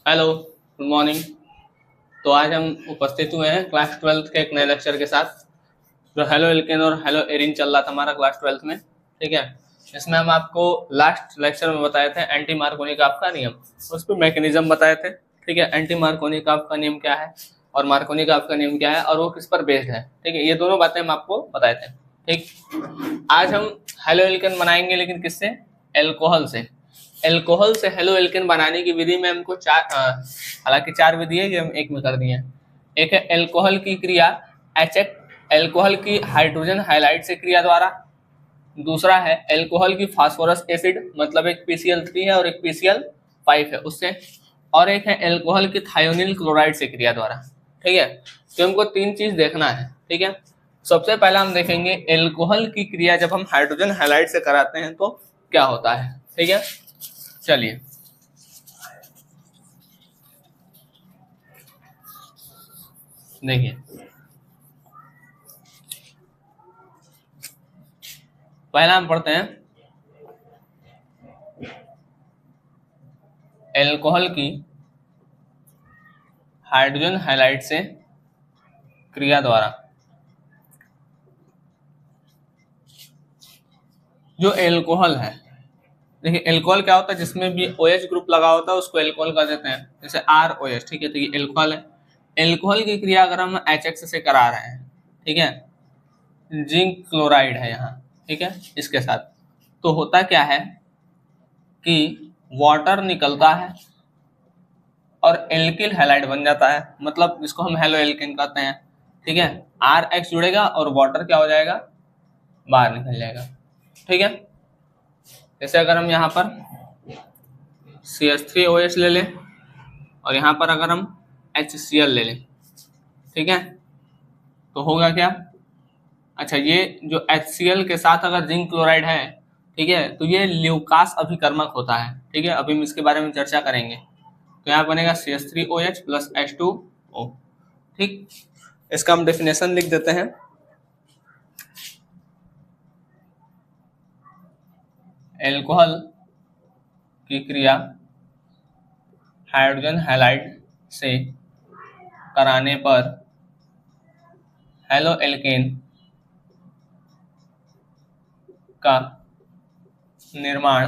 Hello, good morning. तो आज हम उपस्थित हुए हैं क्लास 12th के एक नए लेक्चर के साथ। जो हेलो एल्केन और हेलो एरिन चल रहा था हमारा क्लास 12th में, ठीक है। इसमें हम आपको लास्ट लेक्चर में बताए थे एंटी मार्कोनी-काफ का नियम, उस पर मैकेनिज्म बताए थे, ठीक है। एंटी मार्कोनी-काफ का नियम क्या है और मार्कोनी-काफ का नियम क्या है और वो किस पर बेस्ड है, ठीक है। ये दोनों बातें हम आपको बताए थे, ठीक। आज हम हेलो एल्केन बनाएंगे, लेकिन किससे? एल्कोहल से। एल्कोहल से हेलो एल्केन बनाने की विधि में हमको हालांकि चार विधि है, ये हम एक में कर दिए हैं। एक है एल्कोहल की क्रिया एचएच, एल्कोहल की हाइड्रोजन हाइलाइड से क्रिया द्वारा। दूसरा है एल्कोहल की फास्फोरस एसिड, मतलब एक PCl3 है और एक PCl5 है उससे। और एक है एल्कोहल की थायोनिल क्लोराइड से क्रिया द्वारा, ठीक है। तो हमको तीन चीज देखना है, ठीक है। सबसे पहला हम देखेंगे एल्कोहल की क्रिया जब हम हाइड्रोजन हाइलाइड से कराते हैं तो क्या होता है, ठीक है। चलिए, देखिए पहला हम पढ़ते हैं एल्कोहल की हाइड्रोजन हाइलाइड से क्रिया द्वारा। जो एल्कोहल है, देखिए एल्कोहल क्या होता है, जिसमें भी OH ग्रुप लगा होता है उसको एल्कोहल कह देते हैं, जैसे ROH, ठीक है। तो ये एल्कोहल है। एल्कोहल की क्रिया अगर हम HX से करा रहे हैं, ठीक है, जिंक क्लोराइड है यहाँ, ठीक है, इसके साथ, तो होता क्या है कि वाटर निकलता है और एल्किल हैलाइड बन जाता है, मतलब जिसको हम हेलो एल्केन कहते हैं, ठीक है। RH जुड़ेगा और वाटर क्या हो जाएगा, बाहर निकल जाएगा, ठीक है। जैसे अगर हम यहाँ पर CH3OH ले लें और यहाँ पर अगर हम HCl ले लें, ठीक है, तो होगा क्या? अच्छा, ये जो HCl के साथ अगर जिंक क्लोराइड है, ठीक है, तो ये ल्यूकास अभिकर्मक होता है, ठीक है। अभी हम इसके बारे में चर्चा करेंगे। तो यहाँ बनेगा CH3OH प्लस H2O, ठीक। इसका हम डेफिनेशन लिख देते हैं। एल्कोहल की क्रिया हाइड्रोजन हैलाइड से कराने पर हेलो एल्केन का निर्माण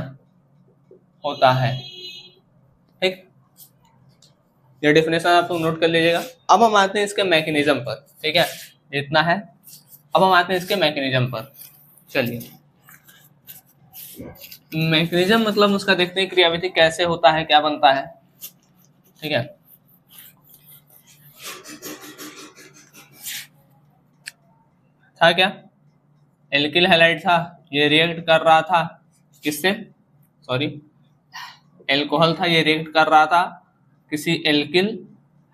होता है, ठीक। ये डेफिनेशन आप लोग नोट कर लीजिएगा। अब हम आते हैं इसके मैकेनिज्म पर, ठीक है, इतना है। अब हम आते हैं इसके मैकेनिज्म पर। चलिए, मैकेनिज्म मतलब उसका देखते हैं क्रियाविधि कैसे होता है, क्या बनता है, ठीक है। था क्या, एल्किल हैलाइड था, ये रिएक्ट कर रहा था किससे, सॉरी, एल्कोहल था, ये रिएक्ट कर रहा था किसी एल्किल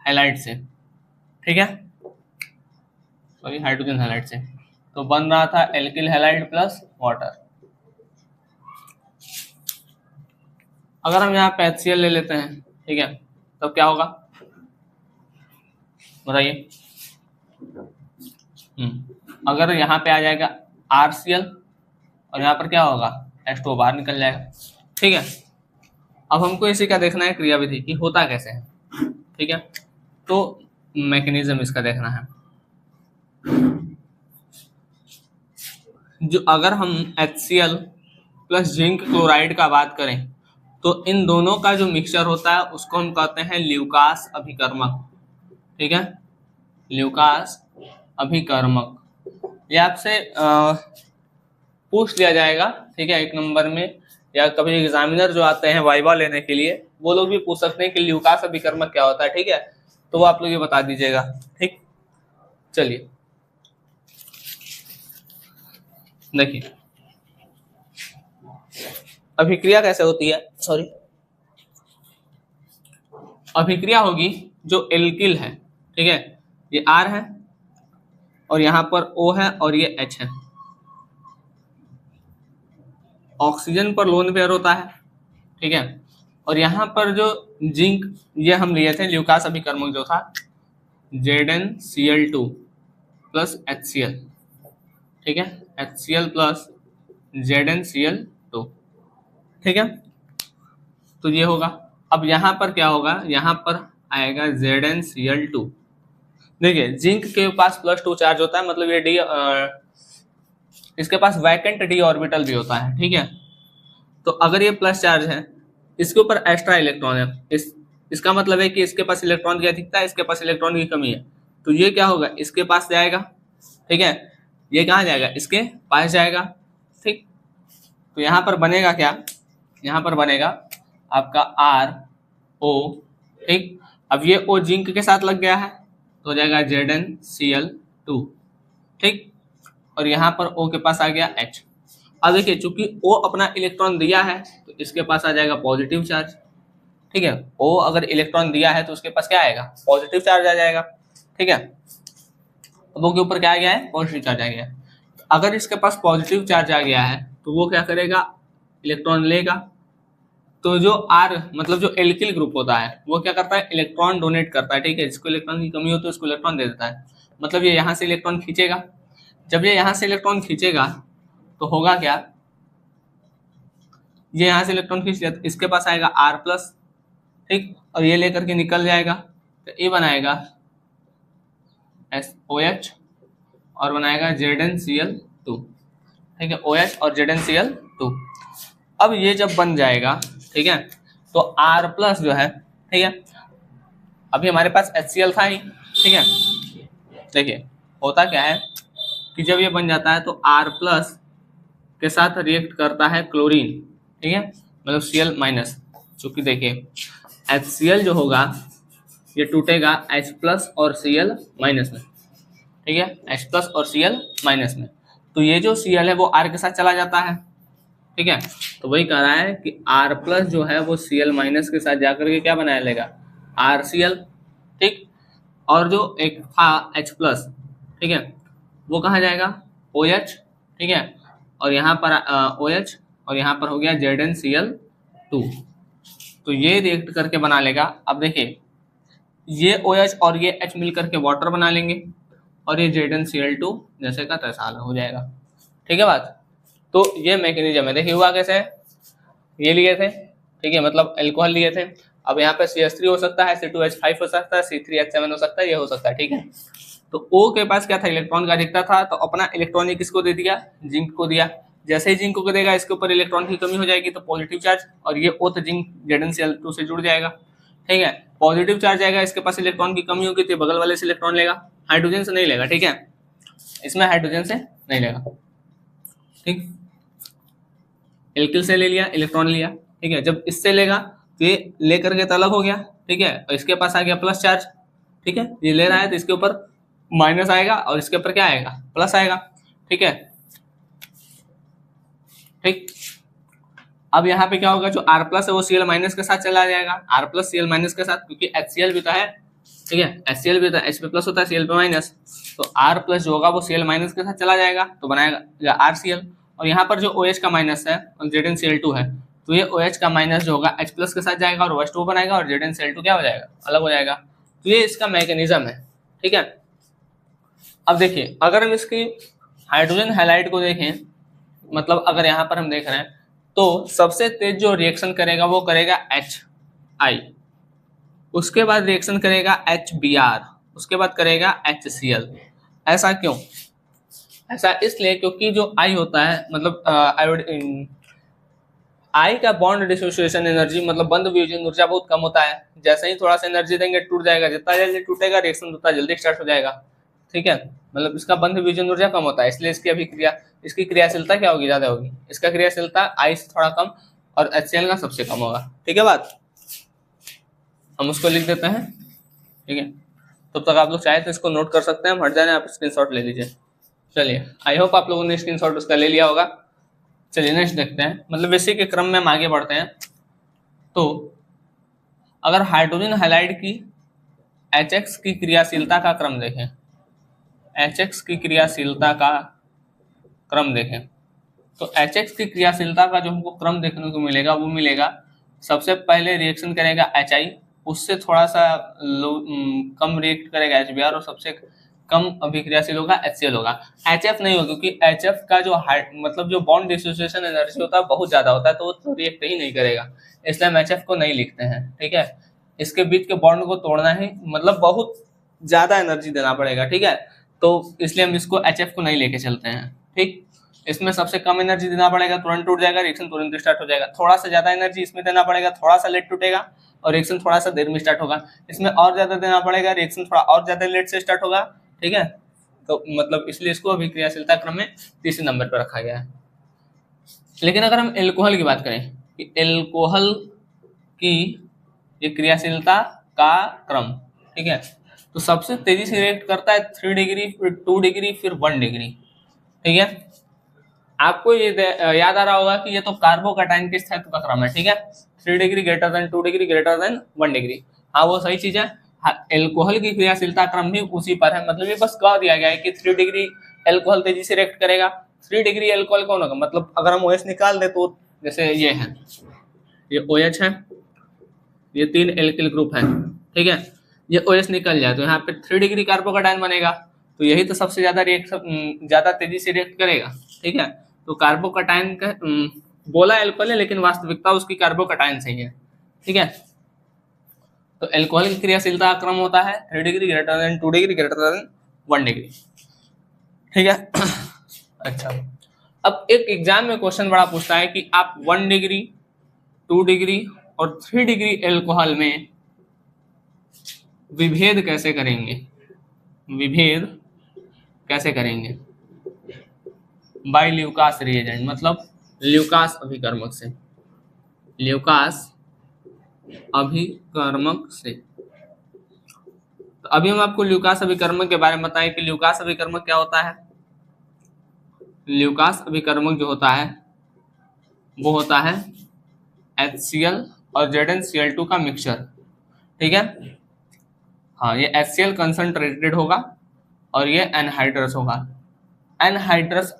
हैलाइड से, ठीक है, सॉरी हाइड्रोजन हैलाइड से। तो बन रहा था एल्किल हैलाइड प्लस वाटर। अगर हम यहाँ पे HCl ले लेते हैं, ठीक है, तब तो क्या होगा बताइए। अगर यहाँ पे आ जाएगा RCl और यहाँ पर क्या होगा, H2O बाहर निकल जाएगा, ठीक है। अब हमको इसी का देखना है क्रियाविधि की होता कैसे है, ठीक है। तो मैकेनिज्म इसका देखना है। जो अगर हम HCl प्लस जिंक क्लोराइड का बात करें तो इन दोनों का जो मिक्सचर होता है उसको हम कहते हैं ल्यूकास अभिकर्मक, ठीक है, ल्यूकास अभिकर्मक। ये आपसे पूछ लिया जाएगा, ठीक है, 1 नंबर में, या कभी एग्जामिनर जो आते हैं वाइवा लेने के लिए वो लोग भी पूछ सकते हैं कि ल्यूकास अभिकर्मक क्या होता है, ठीक है। तो वो आप लोग ये बता दीजिएगा, ठीक। चलिए देखिए अभिक्रिया कैसे होती है, सॉरी, अभिक्रिया होगी जो एल्किल है, ठीक है, ये R है और यहाँ पर O है और ये H है। ऑक्सीजन पर लोन पेयर होता है, ठीक है, और यहाँ पर जो जिंक, ये हम लिए थे ल्यूकास अभिकर्मक जो था ZnCl2 प्लस HCl, ठीक है, HCl प्लस ZnCl2, ठीक है। तो ये होगा, अब यहाँ पर क्या होगा, यहाँ पर आएगा ZnCl2। देखिए जिंक के पास +2 चार्ज होता है, मतलब ये इसके पास वैकेंट d ऑर्बिटल भी होता है, ठीक है। तो अगर ये प्लस चार्ज है, इसके ऊपर एक्स्ट्रा इलेक्ट्रॉन है, इसका मतलब है कि इसके पास इलेक्ट्रॉन की अधिकता है, इसके पास इलेक्ट्रॉन की कमी है। तो ये क्या होगा, इसके पास जाएगा, ठीक है। ये कहाँ जाएगा, इसके पास जाएगा, ठीक। तो यहाँ पर बनेगा क्या, यहाँ पर बनेगा आपका RO, ठीक। अब ये O जिंक के साथ लग गया है तो हो जाएगा ZnCl2, ठीक। और यहाँ पर O के पास आ गया H। अब देखिए चूंकि O अपना इलेक्ट्रॉन दिया है तो इसके पास आ जाएगा पॉजिटिव चार्ज, ठीक है। O अगर इलेक्ट्रॉन दिया है तो उसके पास क्या आएगा, पॉजिटिव चार्ज आ जाएगा, ठीक है। अब O के ऊपर क्या आ गया है, पॉजिटिव चार्ज आ गया है। अगर इसके पास पॉजिटिव चार्ज आ गया है तो वो क्या करेगा, इलेक्ट्रॉन लेगा। तो जो R मतलब जो एल्किल ग्रुप होता है वो क्या करता है, इलेक्ट्रॉन डोनेट करता है, ठीक है। जिसको इलेक्ट्रॉन की कमी होती है उसको इलेक्ट्रॉन दे देता है, मतलब ये यहाँ से इलेक्ट्रॉन खींचेगा। जब ये यहाँ से इलेक्ट्रॉन खींचेगा तो होगा क्या, ये यहाँ से इलेक्ट्रॉन खींच लिया तो इसके पास आएगा R+, ठीक। और ये लेकर के निकल जाएगा तो ये बनाएगा SOH और बनाएगा ZnCl2, ठीक है। OH और ZnCl2। अब ये जब बन जाएगा, ठीक है, तो R+ जो है, ठीक है, अभी हमारे पास HCl था ही, ठीक है। देखिए होता क्या है कि जब ये बन जाता है तो R+ के साथ रिएक्ट करता है क्लोरीन, ठीक है, मतलब Cl-। चूंकि देखिए HCl जो होगा ये टूटेगा H+ और Cl- में, ठीक है, H+ और Cl- में। तो ये जो Cl है वो R के साथ चला जाता है, ठीक है। तो वही कह रहा है कि R+ जो है वो Cl- के साथ जाकर के क्या बना लेगा, RCl, ठीक। और जो एक था H+, ठीक है, वो कहाँ जाएगा, OH, ठीक है। और यहाँ पर OH और यहाँ पर हो गया ZnCl2। तो ये रिएक्ट करके बना लेगा। अब देखिए ये OH और ये H मिल करके वाटर बना लेंगे और ये ZnCl2 जैसे का तैसा हो जाएगा, ठीक है बात। तो ये मैकेनिज्म है। देखिए हुआ कैसे है, ये लिए थे, ठीक है, मतलब एल्कोहल लिए थे। अब यहाँ पे CH3 हो सकता है, C2H5 हो सकता है, C3H7 हो सकता है, ये हो सकता है, ठीक है। तो O के पास क्या था, इलेक्ट्रॉन का अधिकता था, तो अपना इलेक्ट्रॉन किसको दे दिया, जिंक को दिया। जैसे ही जिंक को देगा इसके ऊपर इलेक्ट्रॉन की कमी हो जाएगी तो पॉजिटिव चार्ज, और ये O तो जिंक ZnCl2 से जुड़ जाएगा, ठीक है। पॉजिटिव चार्ज आएगा, इसके पास इलेक्ट्रॉन की कमी होगी तो बगल वाले से इलेक्ट्रॉन लेगा, हाइड्रोजन से नहीं लेगा, ठीक है, इसमें हाइड्रोजन से नहीं लेगा, ठीक। एल्किल से ले लिया, इलेक्ट्रॉन लिया, ठीक है। जब इससे लेगा तो ये लेकर के तो अलग हो गया, ठीक है, और इसके पास आ गया प्लस चार्ज, ठीक है। ये ले रहा है तो इसके ऊपर माइनस आएगा और इसके ऊपर क्या आएगा, प्लस आएगा, ठीक है, ठीक। अब यहाँ पे क्या होगा, जो R+ है वो Cl- के साथ चला जाएगा, R+ Cl- के साथ, क्योंकि HCl भी तो है, ठीक है, HCl भी तो H पे प्लस होता है, Cl पे माइनस, तो R+ जो होगा वो Cl- के साथ चला जाएगा तो बनाएगा RCl। और यहाँ पर जो OH का माइनस है और ZnCl2 है तो ये OH का माइनस जो होगा H+ के साथ जाएगा और OH2 बनाएगा और ZnCl2 क्या हो जाएगा, अलग हो जाएगा। तो ये इसका मैकेनिज्म है, ठीक है। अब देखिए अगर हम इसकी हाइड्रोजन हैलाइड को देखें, मतलब अगर यहाँ पर हम देख रहे हैं तो सबसे तेज जो रिएक्शन करेगा वो करेगा HI, उसके बाद रिएक्शन करेगा HBr, उसके बाद करेगा HCl। ऐसा क्यों, ऐसा इसलिए क्योंकि जो I होता है, मतलब I का बॉन्ड डिसोसिएशन एनर्जी मतलब बंध वियोजन ऊर्जा बहुत कम होता है। जैसे ही थोड़ा सा एनर्जी देंगे टूट जाएगा, जितना जल्दी टूटेगा रिएक्शन उतना जल्दी स्टार्ट हो जाएगा, ठीक है। मतलब इसका बंध वियोजन ऊर्जा कम होता है, इसलिए इसकी क्रियाशीलता क्या होगी, ज्यादा होगी। इसका क्रियाशीलता I से थोड़ा कम और HCl का सबसे कम होगा, ठीक है बात। हम उसको लिख देते हैं, ठीक है। तब तक आप लोग चाहे तो इसको नोट कर सकते हैं, हम हट जाने, आप स्क्रीनशॉट ले लीजिए। चलिए आई होप आप लोगों ने स्क्रीनशॉट उसका ले लिया होगा। चलिए नेक्स्ट देखते हैं, मतलब इसी के क्रम में हम आगे बढ़ते हैं। तो अगर हाइड्रोजन हैलाइड की HX की क्रियाशीलता का क्रम देखें, HX की क्रियाशीलता का क्रम देखें तो HX की क्रियाशीलता का जो हमको क्रम देखने को मिलेगा वो मिलेगा, सबसे पहले रिएक्शन करेगा HI, उससे थोड़ा सा कम रिएक्ट करेगा HBr और सबसे कम अभिक्रियाशील होगा, HCl होगा। HF नहीं होगा, क्योंकि HF का जो मतलब जो बॉन्ड डिसोसिएशन एनर्जी होता है बहुत ज्यादा होता है, तो वो तो रिएक्ट ही नहीं करेगा, इसलिए हम HF को नहीं लिखते हैं। ठीक है, इसके बीच के बॉन्ड को तोड़ना ही मतलब बहुत ज्यादा एनर्जी देना पड़ेगा। ठीक है, तो इसलिए हम इसको HF को नहीं लेके चलते हैं। ठीक, इसमें सबसे कम एनर्जी देना पड़ेगा, तुरंत टूट जाएगा, रिएक्शन तुरंत स्टार्ट हो जाएगा। थोड़ा सा ज्यादा एनर्जी इसमें देना पड़ेगा, थोड़ा सा लेट टूटेगा और रिएक्शन थोड़ा सा देर में स्टार्ट होगा। इसमें और ज्यादा देना पड़ेगा, रिएक्शन थोड़ा और ज्यादा लेट से स्टार्ट होगा। ठीक है, तो मतलब इसलिए इसको अभिक्रियाशीलता क्रम में तीसरे नंबर पर रखा गया है। लेकिन अगर हम एल्कोहल की बात करें कि एल्कोहल की ये क्रियाशीलता का क्रम, ठीक है, तो सबसे तेजी से रिएक्ट करता है 3 डिग्री, फिर 2 डिग्री, फिर 1 डिग्री। ठीक है, आपको ये याद आ रहा होगा कि ये तो कार्बोकैटायन के स्थायित्व का क्रम है। ठीक है, 3 degree greater than 2 degree greater than 1 degree. हाँ, वो सही चीज है। हाँ, एल्कोहल की क्रियाशीलता क्रम भी उसी पर है, मतलब ये बस कह दिया गया है कि 3 डिग्री एल्कोहल तेजी से रिएक्ट करेगा। 3 डिग्री एल्कोहल कौन होगा, मतलब अगर हम OH निकाल दे तो जैसे ये है, ये OH है, ये 3 एल्किल ग्रुप है। ठीक है, ये OH निकल जाए तो यहाँ पे 3 डिग्री कार्बोकैटायन बनेगा, तो यही तो सबसे ज्यादा ज्यादा तेजी से रिएक्ट करेगा। ठीक है, तो कार्बोकैटायन का बोला एल्कोहल है, लेकिन वास्तविकता उसकी कार्बोकैटायन से ही है। ठीक है, तो एल्कोहल की क्रियाशीलता क्रम होता है 3 degree greater than 2 degree greater than 1 degree. ठीक है अच्छा, अब एक एग्जाम में क्वेश्चन बड़ा पूछता है कि आप 1 डिग्री, 2 डिग्री और 3 डिग्री एल्कोहल में विभेद कैसे करेंगे, विभेद कैसे करेंगे बाय ल्यूकास रिएजेंट, मतलब ल्यूकास अभिकर्मक से, ल्यूकास अभिकर्मक से। तो अभी हम आपको ल्यूकास अभिकर्मक के बारे में बताएं कि ल्यूकास अभिकर्मक क्या होता है। ल्यूकास अभिकर्मक जो होता है वो होता है HCl और ZnCl2 का मिक्सचर। ठीक है, हाँ, ये HCl कंसंट्रेटेड होगा और ये एनहाइड्रस होगा। एनहाइड्रस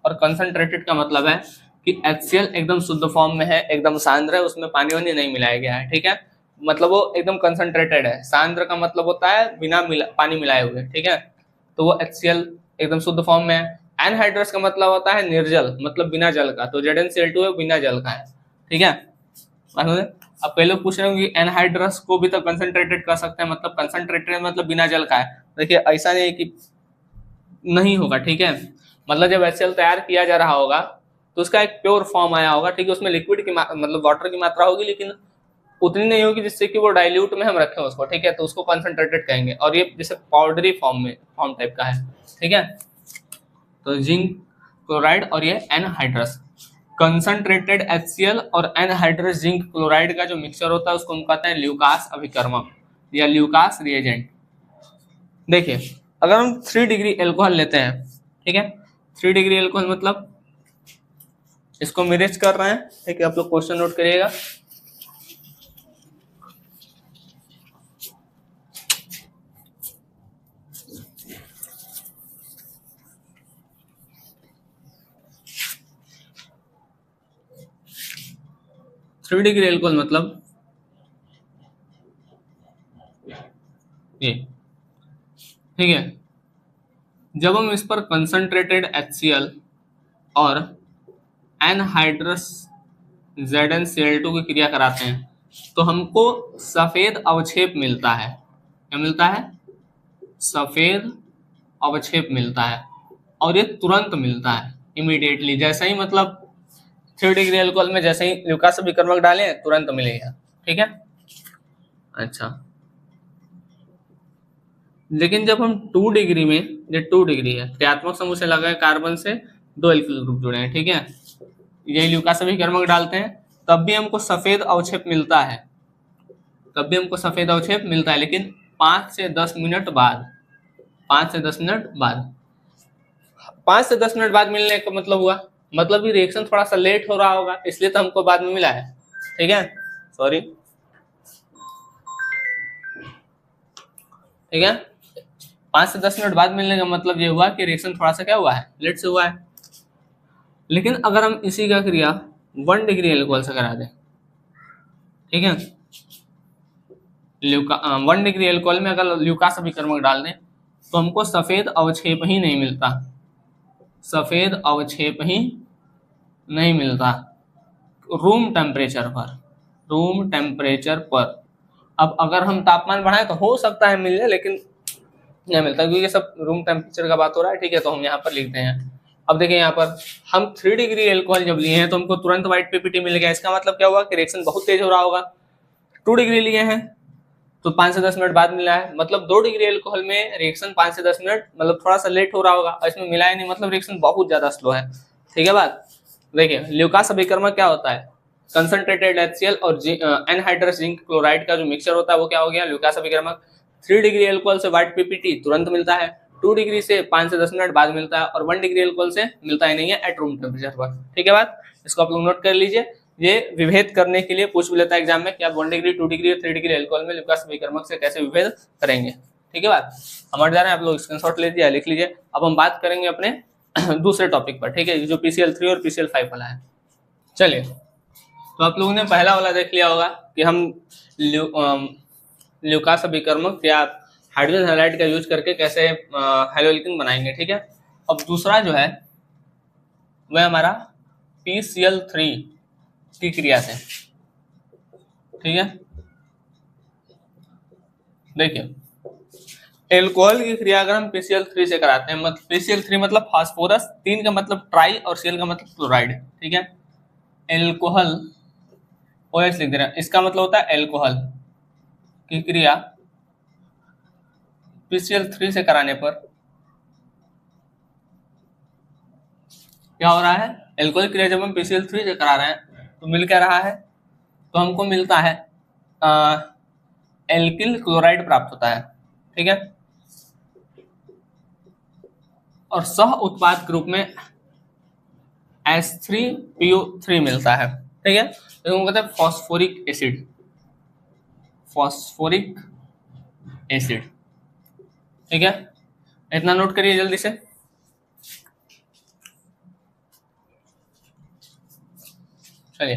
और कंसंट्रेटेड का मतलब है कि HCl एकदम शुद्ध फॉर्म में है, एकदम सांद्र है, उसमें पानी वानी नहीं मिलाया गया है। ठीक है, मतलब वो एकदम कंसंट्रेटेड है। सांद्र का मतलब होता है बिना पानी मिलाए हुए। ठीक है, तो वो HCl एकदम शुद्ध फॉर्म में है। एनहाइड्रस का मतलब होता है निर्जल, मतलब बिना जल का, तो ZnCl2 है, बिना जल का है। ठीक है, अब कई लोग पूछ रहे होंगे कि एनहाइड्रस को भी तो कंसंट्रेटेड कर सकते हैं, मतलब कंसंट्रेटेड मतलब बिना जल का है। देखिए, ऐसा नहीं कि नहीं होगा। ठीक है, मतलब जब HCl तैयार किया जा रहा होगा तो उसका एक प्योर फॉर्म आया होगा। ठीक है, उसमें लिक्विड की मतलब वाटर की मात्रा होगी, लेकिन उतनी नहीं होगी जिससे कि वो डाइल्यूट में हम रखें उसको। ठीक है, तो उसको कंसंट्रेटेड कहेंगे, और ये जैसे पाउडरी फॉर्म टाइप का है। ठीक है, तो जिंक क्लोराइड और ये एनहाइड्रस, कंसंट्रेटेड HCl और एनहाइड्रस जिंक क्लोराइड का जो मिक्सचर होता है उसको हम कहते हैं ल्यूकास अभिकर्मक या ल्यूकास रिएजेंट। देखिए, अगर हम 3 डिग्री एल्कोहल लेते हैं, ठीक है, 3 डिग्री एल्कोहल मतलब इसको मिरेज कर रहे हैं। ठीक है, आप लोग क्वेश्चन नोट करिएगा। थ्री डिग्री एल्कोहल मतलब ये। ठीक है, जब हम इस पर कंसंट्रेटेड HCl और एनहाइड्रस ZnCl2 की क्रिया कराते हैं तो हमको सफेद अवक्षेप मिलता है। क्या मिलता है? सफेद अवक्षेप मिलता है, और ये तुरंत मिलता है, इमीडिएटली। जैसे ही मतलब 3 डिग्री एल्कोहल में जैसे ही ल्यूकास अभिकर्मक डालें तुरंत मिलेगा। ठीक है, अच्छा, लेकिन जब हम 2 डिग्री में, ये 2 डिग्री है, क्रियात्मक समूह से लगा कार्बन से 2 एल्किल ग्रुप जुड़े हैं। ठीक है, यही ल्यूकास अभिकर्मक डालते हैं तब भी हमको सफेद अवक्षेप मिलता है, तब भी हमको सफेद अवक्षेप मिलता है, लेकिन 5 से 10 मिनट बाद, 5 से 10 मिनट बाद, 5 से 10 मिनट बाद मिलने का मतलब हुआ, मतलब ये रिएक्शन थोड़ा सा लेट हो रहा होगा, इसलिए तो हमको बाद में मिला है। ठीक है, सॉरी, ठीक है, 5 से 10 मिनट बाद मिलने का मतलब ये हुआ कि रिएक्शन थोड़ा सा क्या हुआ है, लेट से हुआ है। लेकिन अगर हम इसी का क्रिया 1 डिग्री एल्कोहल से करा दें, ठीक है, 1 डिग्री एल्कोहल में अगर ल्यूकास अभिकर्मक डाल दें तो हमको सफेद अवक्षेप ही नहीं मिलता, सफेद अवक्षेप ही नहीं मिलता रूम टेम्परेचर पर, रूम टेम्परेचर पर। अब अगर हम तापमान बढ़ाएं तो हो सकता है मिल जाए, लेकिन नहीं मिलता, क्योंकि ये सब रूम टेम्परेचर का बात हो रहा है, ठीक है। तो हम यहाँ पर लिखते हैं। अब देखिए यहाँ पर हम 3 डिग्री एल्कोहल जब लिए हैं तो हमको तुरंत व्हाइट पीपीटी मिल गया। इसका मतलब क्या हुआ कि रिएक्शन बहुत तेज हो रहा होगा। 2 डिग्री लिए हैं तो 5 से 10 मिनट बाद मिला है, मतलब 2 डिग्री एल्कोहल में रिएक्शन 5 से 10 मिनट मतलब थोड़ा सा लेट हो रहा होगा, इसमें मिला ही नहीं, मतलब रिएक्शन बहुत ज्यादा स्लो है, ठीक है बात। देखिए ल्यूकास अभिकर्मक क्या होता है, कंसंट्रेटेड HCl और एनहाइड्रस जिंक क्लोराइड का जो मिक्सचर होता है वो क्या हो गया ल्यूकास अभिकर्मक। 3 डिग्री एल्कोहल से व्हाइट पीपीटी तुरंत मिलता है, 2 डिग्री से 5 से 10 मिनट बाद मिलता है, और 1 डिग्री एल्कोहल से मिलता ही नहीं है एट रूम टेम्परेचर पर, ठीक है बात। इसको आप लोग नोट कर लीजिए, ये विभेद करने के लिए पूछ भी लेता है एग्जाम में कि आप 1 डिग्री 2 डिग्री और 3 डिग्री एल्कोहल में ल्यूकास अभिकर्मक से कैसे विभेद करेंगे, ठीक है बात। हमारे जा रहे हैं, आप लोग स्क्रीनशॉट ले लीजिए, लिख लीजिए। अब हम बात करेंगे अपने दूसरे टॉपिक पर, ठीक है, जो PCl3 और PCl5 वाला है। चलिए, तो आप लोगों ने पहला वाला देख लिया होगा कि हम ल्यूकास अभिकर्मक या हाइड्रोजन हैलाइड का यूज करके कैसे हैलोएल्कीन बनाएंगे, ठीक है। अब दूसरा जो है वह हमारा PCl3 की क्रिया से, ठीक है। देखिए एल्कोहल की क्रिया अगर हम PCl3 से कराते हैं, मतलब PCl3 मतलब फास्फोरस, 3 का मतलब ट्राई और Cl का मतलब क्लोराइड, ठीक है। एल्कोहल OH लिख दे रहे हैं, इसका मतलब होता है एल्कोहल की क्रिया PCl3 से कराने पर क्या हो रहा है, एल्कोहल क्रिया जब हम PCl3 से करा रहे हैं तो मिल क्या रहा है, तो हमको मिलता है एल्किल क्लोराइड प्राप्त होता है, ठीक है। और सह उत्पाद के रूप में H3PO3 मिलता है, ठीक है। तो कहते हैं फॉस्फोरिक एसिड, फॉस्फोरिक एसिड, ठीक है। इतना नोट करिए जल्दी से। चलिए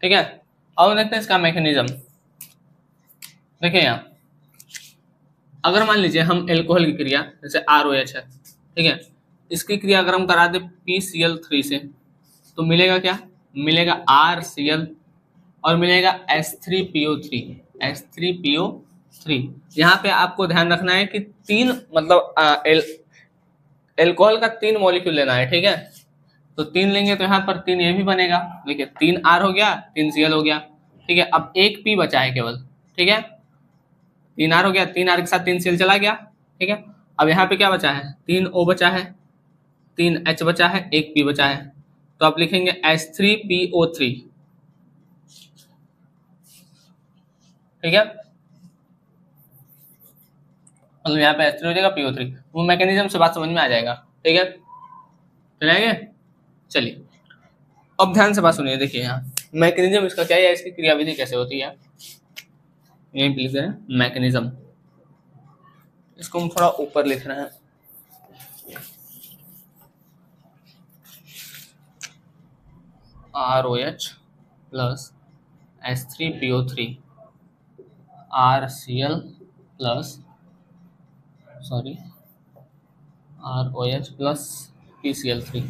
ठीक है, अब देखते हैं इसका मैकेनिज्म। देखिए यहाँ अगर मान लीजिए हम एल्कोहल की क्रिया जैसे ROH है, ठीक है, इसकी क्रिया अगर हम करा दे PCl3 से तो मिलेगा क्या, मिलेगा RCl और मिलेगा H3PO3, H3PO3। यहाँ पे आपको ध्यान रखना है कि 3 मतलब एल्कोहल का 3 मॉलिक्यूल लेना है, ठीक है। तो 3 लेंगे तो यहाँ पर 3 ये भी बनेगा, देखिए 3 R हो गया, 3 Cl हो गया, ठीक है। अब एक P बचा है केवल, ठीक है, 3 R हो गया, 3 R के साथ 3 Cl चला गया, ठीक है। अब यहाँ पे क्या बचा है, 3 O बचा है, 3 H बचा है, एक P बचा है, तो आप लिखेंगे H3PO3, ठीक है। मतलब यहाँ पे H3 हो जाएगा, PO3, वो मैकेनिज्म से बात समझ में आ जाएगा, ठीक है, चलेंगे। चलिए अब ध्यान से बात सुनिए, देखिए यहाँ मैकेनिज्म इसका क्या है, इसकी क्रियाविधि कैसे होती है, यहीं पे लिख रहे हैं मैकेनिज्म, इसको हम थोड़ा ऊपर लिख रहे हैं। ROH plus H3PO3 RCl plus ROH plus PCl3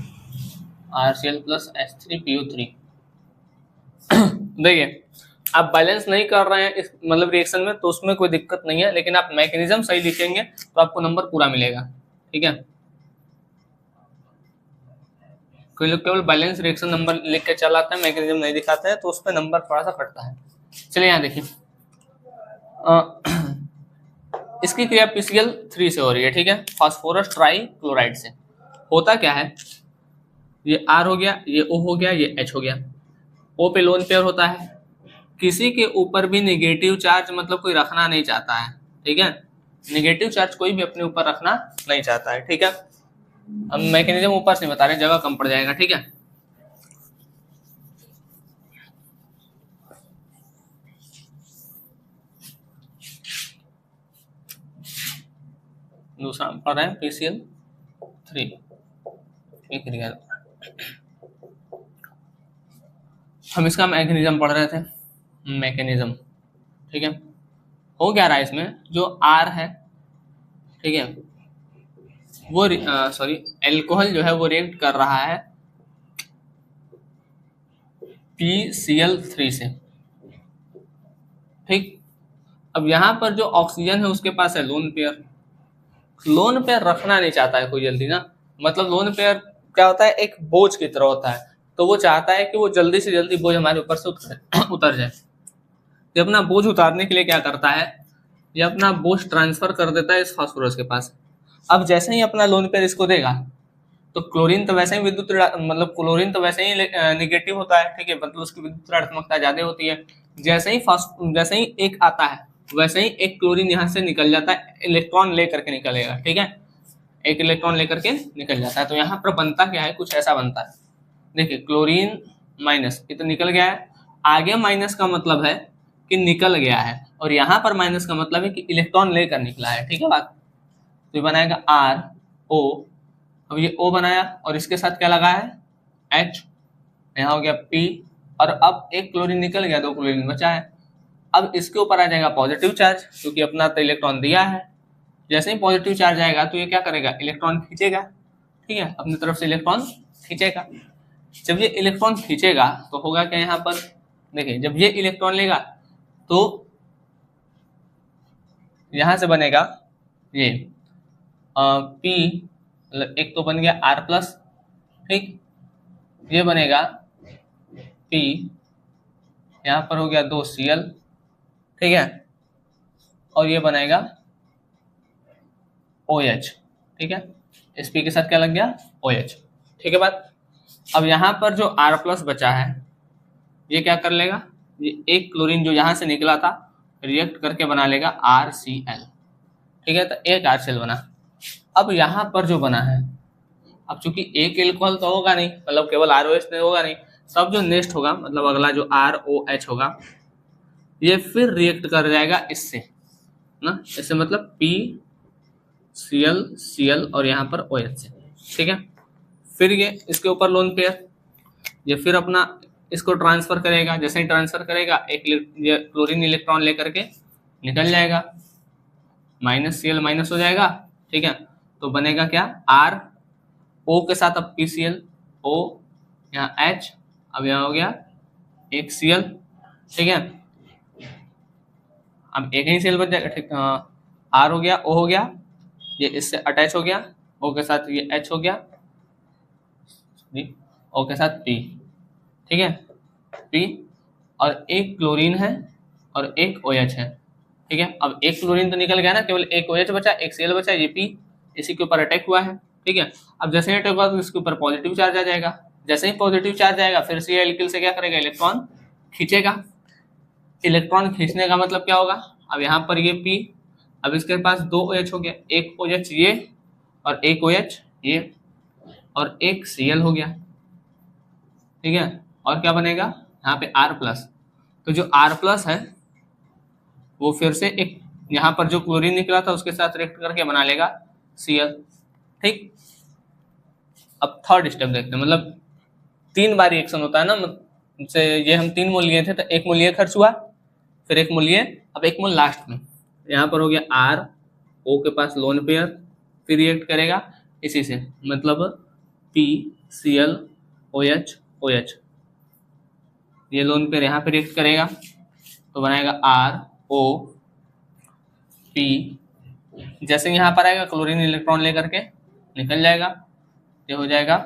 RCl plus H3PO3। देखिए आप बैलेंस नहीं कर रहे हैं इस मतलब रिएक्शन में तो उसमें कोई दिक्कत नहीं है, लेकिन आप मैकेनिज्म सही लिखेंगे तो आपको नंबर पूरा मिलेगा, ठीक है। कोई लोग केवल बैलेंस रिएक्शन नंबर लिख के चलाते हैं, मैकेनिज्म नहीं दिखाते हैं, तो उस पर नंबर थोड़ा सा कटता है। चलिए यहाँ देखिए इसकी क्रिया PCl3 से हो रही है, ठीक है, फास्फोरस ट्राई क्लोराइड से। होता क्या है, ये R हो गया, ये O हो गया, ये H हो गया, O पे लोन पेयर होता है, किसी के ऊपर भी नेगेटिव चार्ज मतलब कोई रखना नहीं चाहता है, ठीक है, नेगेटिव चार्ज कोई भी अपने ऊपर रखना नहीं चाहता है, ठीक है। अब मैकेनिज्म ऊपर से बता रहे हैं, जगह कम पड़ जाएगा, ठीक है। दूसरा पढ़ रहे हैं PCl3 की क्रिया, हम इसका मैकेनिज्म पढ़ रहे थे, मैकेनिज्म, ठीक है। हो क्या रहा है इसमें, जो R है ठीक है, वो सॉरी एल्कोहल जो है वो रिएक्ट कर रहा है PCl3 से। ठीक, अब यहाँ पर जो ऑक्सीजन है उसके पास है लोन पेयर। लोन पेयर रखना नहीं चाहता है कोई जल्दी ना, मतलब लोन पेयर क्या होता है, एक बोझ की तरह होता है, तो वो चाहता है कि वो जल्दी से जल्दी बोझ हमारे ऊपर से उतर जाए। ये अपना बोझ उतारने के लिए क्या करता है, ये अपना बोझ ट्रांसफर कर देता है इस फास्फोरस के पास। अब जैसे ही अपना लोन पेयर इसको देगा तो क्लोरीन तो वैसे ही मतलब क्लोरीन तो वैसे ही निगेटिव होता है, ठीक है, मतलब उसकी विद्युत ऋणात्मकता ज्यादा होती है। जैसे ही एक आता है वैसे ही एक क्लोरीन यहाँ से निकल जाता है, इलेक्ट्रॉन लेकर के निकलेगा, ठीक है, एक इलेक्ट्रॉन लेकर के निकल जाता है। तो यहाँ पर बनता क्या है, कुछ ऐसा बनता है, देखिए क्लोरीन माइनस, ये तो निकल गया है, आगे माइनस का मतलब है कि निकल गया है, और यहाँ पर माइनस का मतलब है कि इलेक्ट्रॉन लेकर निकला है, ठीक है बात। तो ये बनाएगा RO, अब ये O बनाया और इसके साथ क्या लगा है H, यहाँ हो गया P, और अब एक क्लोरीन निकल गया, 2 क्लोरीन बचा है। अब इसके ऊपर आ जाएगा पॉजिटिव चार्ज, क्योंकि अपना तो इलेक्ट्रॉन दिया है। जैसे ही पॉजिटिव चार्ज आएगा तो ये क्या करेगा, इलेक्ट्रॉन खींचेगा, ठीक है, अपनी तरफ से इलेक्ट्रॉन खींचेगा। जब ये इलेक्ट्रॉन खींचेगा तो होगा क्या, यहाँ पर देखिए, जब ये इलेक्ट्रॉन लेगा तो यहाँ से बनेगा ये P, एक तो बन गया R+, ठीक, ये बनेगा P, यहाँ पर हो गया 2 Cl, ठीक है, और ये बनाएगा OH, ठीक है, इस P के साथ क्या लग गया, OH, ठीक है बात। अब यहाँ पर जो R+ बचा है ये क्या कर लेगा, ये एक क्लोरीन जो यहाँ से निकला था रिएक्ट करके बना लेगा RCl, ठीक है, तो एक RCl बना। अब यहाँ पर जो बना है, अब चूंकि एक एल्कोहल तो होगा नहीं, मतलब केवल ROH नहीं होगा नहीं, सब जो नेक्स्ट होगा, मतलब अगला जो ROH होगा, ये फिर रिएक्ट कर जाएगा इससे ना, इससे मतलब PCl Cl और यहाँ पर OH से, ठीक है। फिर ये इसके ऊपर लोन पेयर, ये फिर अपना इसको ट्रांसफर करेगा, जैसे ही ट्रांसफर करेगा एक ये क्लोरीन इलेक्ट्रॉन लेकर के निकल जाएगा, -Cl माइनस हो जाएगा, ठीक है, तो बनेगा क्या, R, O के साथ अब PCl, O, यहाँ H, अब यहाँ हो गया एक Cl, ठीक है, अब एक ही Cl बच जाएगा, ठीक, R हो गया, O हो गया, ये इससे अटैच हो गया, O के साथ ये H हो गया, O के साथ P, ठीक है, P, और एक क्लोरीन है और एक OH है, ठीक है। अब एक क्लोरीन तो निकल गया ना, केवल एक OH बचा, एक Cl बचा, ये P इसी के ऊपर अटैक हुआ है, ठीक है। अब जैसे ही अटैक हुआ तो इसके ऊपर पॉजिटिव चार्ज आ जाएगा, जैसे ही पॉजिटिव चार्ज आएगा फिर से एल्किल से क्या करेगा, इलेक्ट्रॉन खींचेगा। इलेक्ट्रॉन खींचने का मतलब क्या होगा, अब यहाँ पर ये P, अब इसके पास 2 OH हो गया, एक OH ये और एक OH ये, और एक Cl हो गया, ठीक है, और क्या बनेगा यहाँ पे R+, तो जो R+ है वो फिर से एक यहाँ पर जो क्लोरीन निकला था उसके साथ रिएक्ट करके बना लेगा Cl, ठीक। अब थर्ड स्टेप देखते हैं, मतलब 3 बार रिएक्शन होता है ना, से ये हम 3 मोल लिए थे, तो 1 मोल ये खर्च हुआ, फिर 1 मोल ये, अब 1 मोल लास्ट में, यहाँ पर हो गया R, O के पास लोन पेयर, फिर रिएक्ट करेगा इसी से, मतलब PCl OH OH, ये लोन पेयर यहाँ पे रिएक्ट करेगा तो बनाएगा RO P, जैसे यहाँ पर आएगा क्लोरीन इलेक्ट्रॉन लेकर के निकल जाएगा, ये हो जाएगा,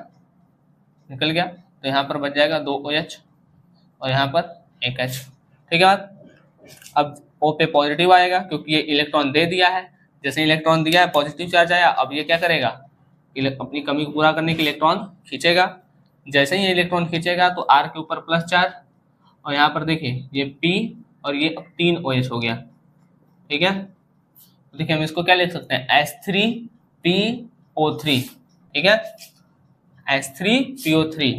निकल गया, तो यहाँ पर बच जाएगा 2 OH और यहाँ पर एक H, ठीक है बात। अब O पे पॉजिटिव आएगा क्योंकि ये इलेक्ट्रॉन दे दिया है, जैसे इलेक्ट्रॉन दिया है पॉजिटिव चार्ज आया, अब ये क्या करेगा, अपनी कमी को पूरा करने के इलेक्ट्रॉन खींचेगा, जैसे ही इलेक्ट्रॉन खींचेगा तो R के ऊपर प्लस चार्ज, और यहाँ पर देखिए ये P और ये अब 3 OH हो गया, ठीक है। तो देखिए हम इसको क्या लिख सकते हैं, H3PO3, ठीक है, H3PO3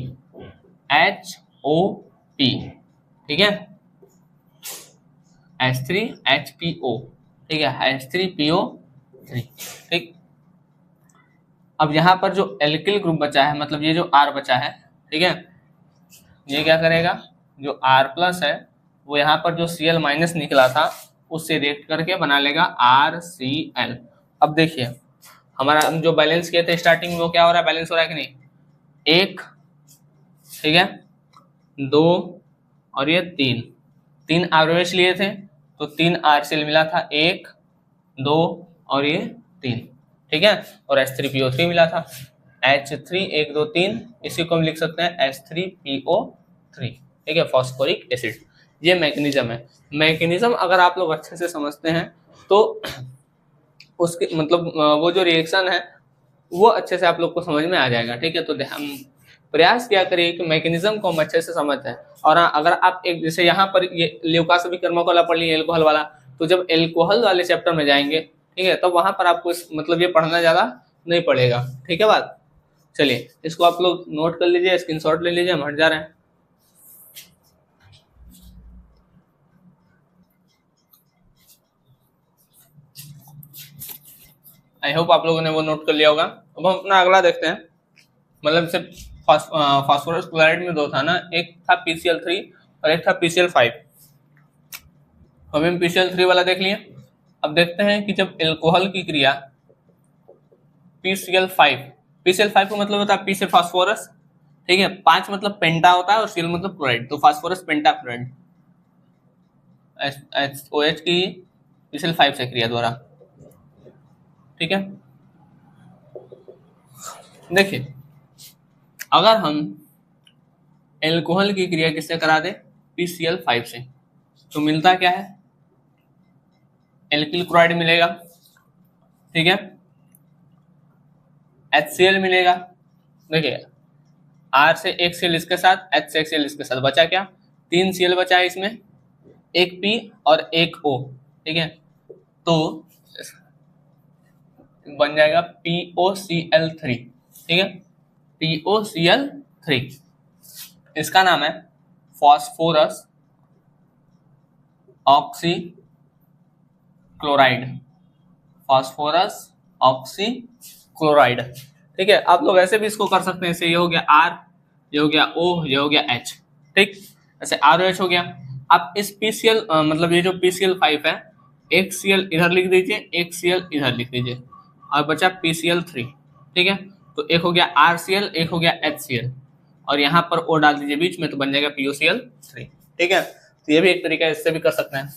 HOP, ठीक है, H3HPO, ठीक है, H3PO3, ठीक। अब यहाँ पर जो एल्किल ग्रुप बचा है, मतलब ये जो R बचा है, ठीक है, ये क्या करेगा, जो R+ है वो यहाँ पर जो Cl- निकला था उससे रिएक्ट करके बना लेगा RCl, अब देखिए हमारा हम जो बैलेंस किए थे स्टार्टिंग में वो क्या हो रहा है, बैलेंस हो रहा है कि नहीं, 1, ठीक है, 2 और ये 3 ROH लिए थे तो 3 RCl मिला था, 1, 2 और ये 3, ठीक है, और H3PO3 मिला था, H3 1 2 3, इसी को हम लिख सकते हैं H3PO3, ठीक है, फॉस्फोरिक एसिड। ये मैकेनिज्म है। मैकेनिज्म अगर आप लोग अच्छे से समझते हैं तो उसके मतलब वो जो रिएक्शन है वो अच्छे से आप लोग को समझ में आ जाएगा, ठीक है। तो हम प्रयास किया करिए कि मैकेनिज्म को हम अच्छे से समझते हैं। और अगर आप एक जैसे यहाँ पर ये ल्यूकास अभिकर्मक वाला पढ़ लिए एल्कोहल वाला, तो जब एल्कोहल वाले चैप्टर में जाएंगे, ठीक है, तब वहां पर आपको मतलब ये पढ़ना ज्यादा नहीं पड़ेगा, ठीक है बात। चलिए इसको आप लोग नोट कर लीजिए, स्क्रीनशॉट ले लीजिए, हम हट जा रहे हैं। आई होप आप लोगों ने वो नोट कर लिया होगा। अब हम अपना अगला देखते हैं। मतलब सिर्फ फास्फोरस क्लोराइड में दो था ना, एक था PCl3 और एक था PCl5। हम PCl3 वाला देख लिए। अब देखते हैं कि जब एल्कोहल की क्रिया PCl5 का मतलब होता है P से फास्फोरस, ठीक है, 5 मतलब पेंटा होता है और Cl मतलब क्लोराइड, तो फास्फोरस पेंटा क्लोराइड OH की PCl5 से क्रिया द्वारा, ठीक है। देखिए अगर हम एल्कोहल की क्रिया किससे करा दे, PCl5 से, तो मिलता क्या है, एल्किल क्लोराइड मिलेगा, ठीक है, HCl मिलेगा। देखिए R से एक Cl इसके साथ, H से एक Cl इसके साथ, बचा क्या, 3 Cl बचा है इसमें, एक P और एक O, ठीक है, तो बन जाएगा POCl3, ठीक है, POCl3। इसका नाम है phosphorus oxy chloride, phosphorus oxy chloride, ठीक है। आप लोग ऐसे भी इसको कर सकते हैं, ऐसे ये हो गया R, ये हो गया O, ये हो गया H, ठीक, ऐसे ROH हो गया। आप इस PCl मतलब ये जो PCl5 है, एक Cl इधर लिख दीजिए, एक Cl इधर लिख दीजिए, और बचा PCl3, ठीक है। तो एक हो गया RCl, एक हो गया HCl, और यहाँ पर O डाल दीजिए बीच में, तो बन जाएगा POCl3, ठीक है। तो ये भी एक तरीका है, इससे भी कर सकते हैं।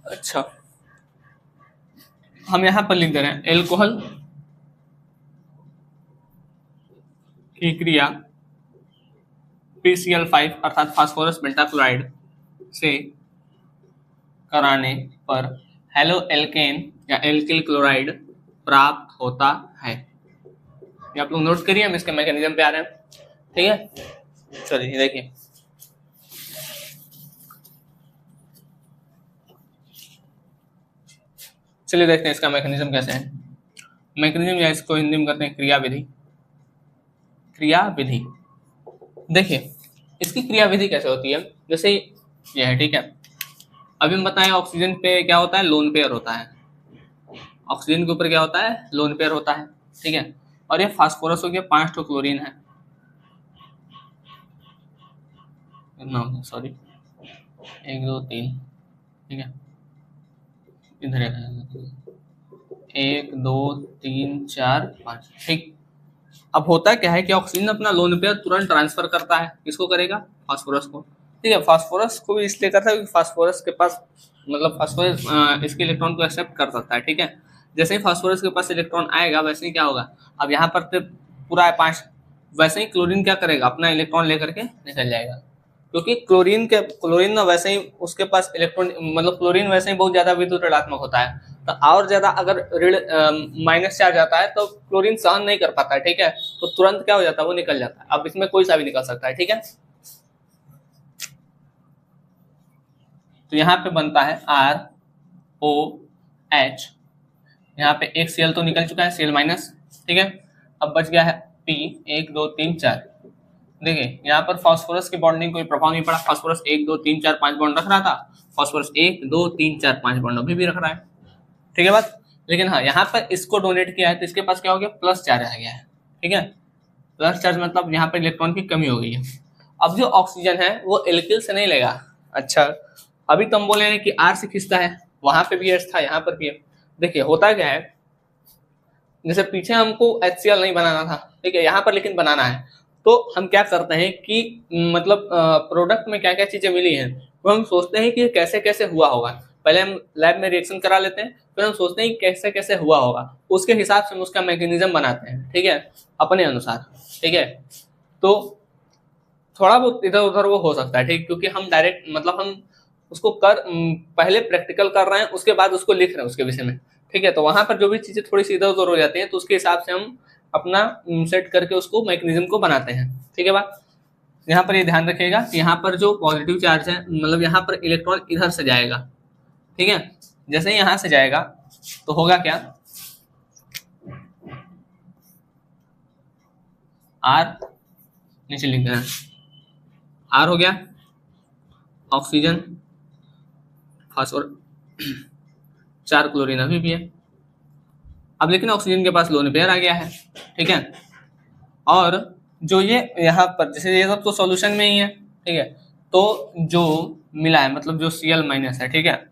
अच्छा हम यहां पर लिख दे रहे हैं एल्कोहल की क्रिया PCl5 अर्थात फास्फोरस पेंटाक्लोराइड से कराने पर हेलो एल्केन या एल्किल क्लोराइड प्राप्त होता है। ये आप लोग नोट करिए, हम इसके मैकेनिज्म पे आ रहे हैं, ठीक है। चलिए देखिए चलिए देखते हैं इसका मैकेनिज्म कैसे है। मैकेनिज्म या इसको हिंदी में कहते हैं क्रिया विधि। क्रिया विधि देखिए इसकी क्रिया विधि कैसे होती है, जैसे ये है, ठीक है। अभी हम बताएं ऑक्सीजन पे क्या होता है, लोन पेयर होता है, ऑक्सीजन के ऊपर क्या होता है, लोन पेयर होता है, ठीक है। और ये फास्फोरस हो गया, 5 ठो क्लोरीन है, सॉरी 1 2 3, ठीक है, इधर 1 2 3 4 5, ठीक। अब होता क्या है कि ऑक्सीजन अपना लोन पेयर तुरंत ट्रांसफर करता है, किसको करेगा, फास्फोरस को, ठीक है। फास्फोरस को भी इसलिए करता है क्योंकि फास्फोरस के पास मतलब फास्फोरस इसके इलेक्ट्रॉन को एक्सेप्ट कर सकता है, ठीक है। जैसे ही फास्फोरस के पास इलेक्ट्रॉन आएगा वैसे ही क्या होगा, अब यहाँ पर तो पूरा है 5, वैसे ही क्लोरीन क्या करेगा, अपना इलेक्ट्रॉन लेकर के निकल जाएगा, क्योंकि क्लोरीन ना वैसे ही उसके पास इलेक्ट्रॉन मतलब क्लोरीन वैसे ही बहुत ज्यादा विद्युत ऋणात्मक होता है, तो और ज्यादा अगर ऋण माइनस चार्ज आता है तो क्लोरीन सहन नहीं कर पाता है, ठीक है, तो तुरंत क्या हो जाता है, वो निकल जाता है। अब इसमें कोई सा भी निकल सकता है, ठीक है। तो यहाँ पे बनता है ROH, यहाँ पे एक Cl तो निकल चुका है, Cl माइनस, ठीक है। अब बच गया है P 1 2 3 4। देखिए यहाँ पर फास्फोरस की बॉन्डिंग कोई प्रभाव नहीं पड़ा, फास्फोरस 1 2 3 4 5 बॉन्ड रख रहा था, फास्फोरस 1 2 3 4 5 बॉन्ड अभी भी रख रहा है, ठीक है बात। लेकिन हाँ यहाँ पर इसको डोनेट किया है तो इसके पास क्या हो गया, प्लस चार्ज आ गया है, ठीक है। प्लस चार्ज मतलब यहाँ पर इलेक्ट्रॉन की कमी हो गई है। अब जो ऑक्सीजन है वो एल्किल से नहीं लेगा। अच्छा अभी तो हम बोले हैं कि R से खींचता है, वहां पे भी H था, यहाँ पर भी है। देखिए होता क्या है, जैसे पीछे हमको HCl नहीं बनाना था, ठीक है, यहाँ पर लेकिन बनाना है, तो हम क्या करते हैं कि मतलब प्रोडक्ट में क्या क्या चीजें मिली हैं वो हम सोचते हैं कि कैसे कैसे हुआ होगा। पहले हम लैब में रिएक्शन करा लेते हैं, फिर हम सोचते हैं कि कैसे कैसे हुआ होगा, उसके हिसाब से हम उसका मैकेनिज्म बनाते हैं, ठीक है, अपने अनुसार, ठीक है। तो थोड़ा बहुत इधर उधर वो हो सकता है, ठीक, क्योंकि हम डायरेक्ट मतलब हम उसको पहले प्रैक्टिकल कर रहे हैं, उसके बाद उसको लिख रहे हैं उसके विषय में, ठीक है। तो वहां पर जो भी चीजें थोड़ी सी इधर उधर हो जाती हैं तो उसके हिसाब से हम अपना सेट करके उसको मैकेनिज्म को बनाते हैं, ठीक है बात। यहाँ पर ये ध्यान रखिएगा कि यहाँ पर जो पॉजिटिव चार्ज है, मतलब यहाँ पर इलेक्ट्रॉन इधर से जाएगा, ठीक है। जैसे ही यहाँ से जाएगा तो होगा क्या, आर नीचे लिख देना, आर हो गया ऑक्सीजन, फास्फोरस, 4 क्लोरीन अभी भी है। अब लेकिन ऑक्सीजन के पास लोन पेयर आ गया है, ठीक है। और जो ये यहाँ पर जैसे ये सब तो सॉल्यूशन में ही है, ठीक है, तो जो मिला है मतलब जो Cl माइनस है, ठीक है,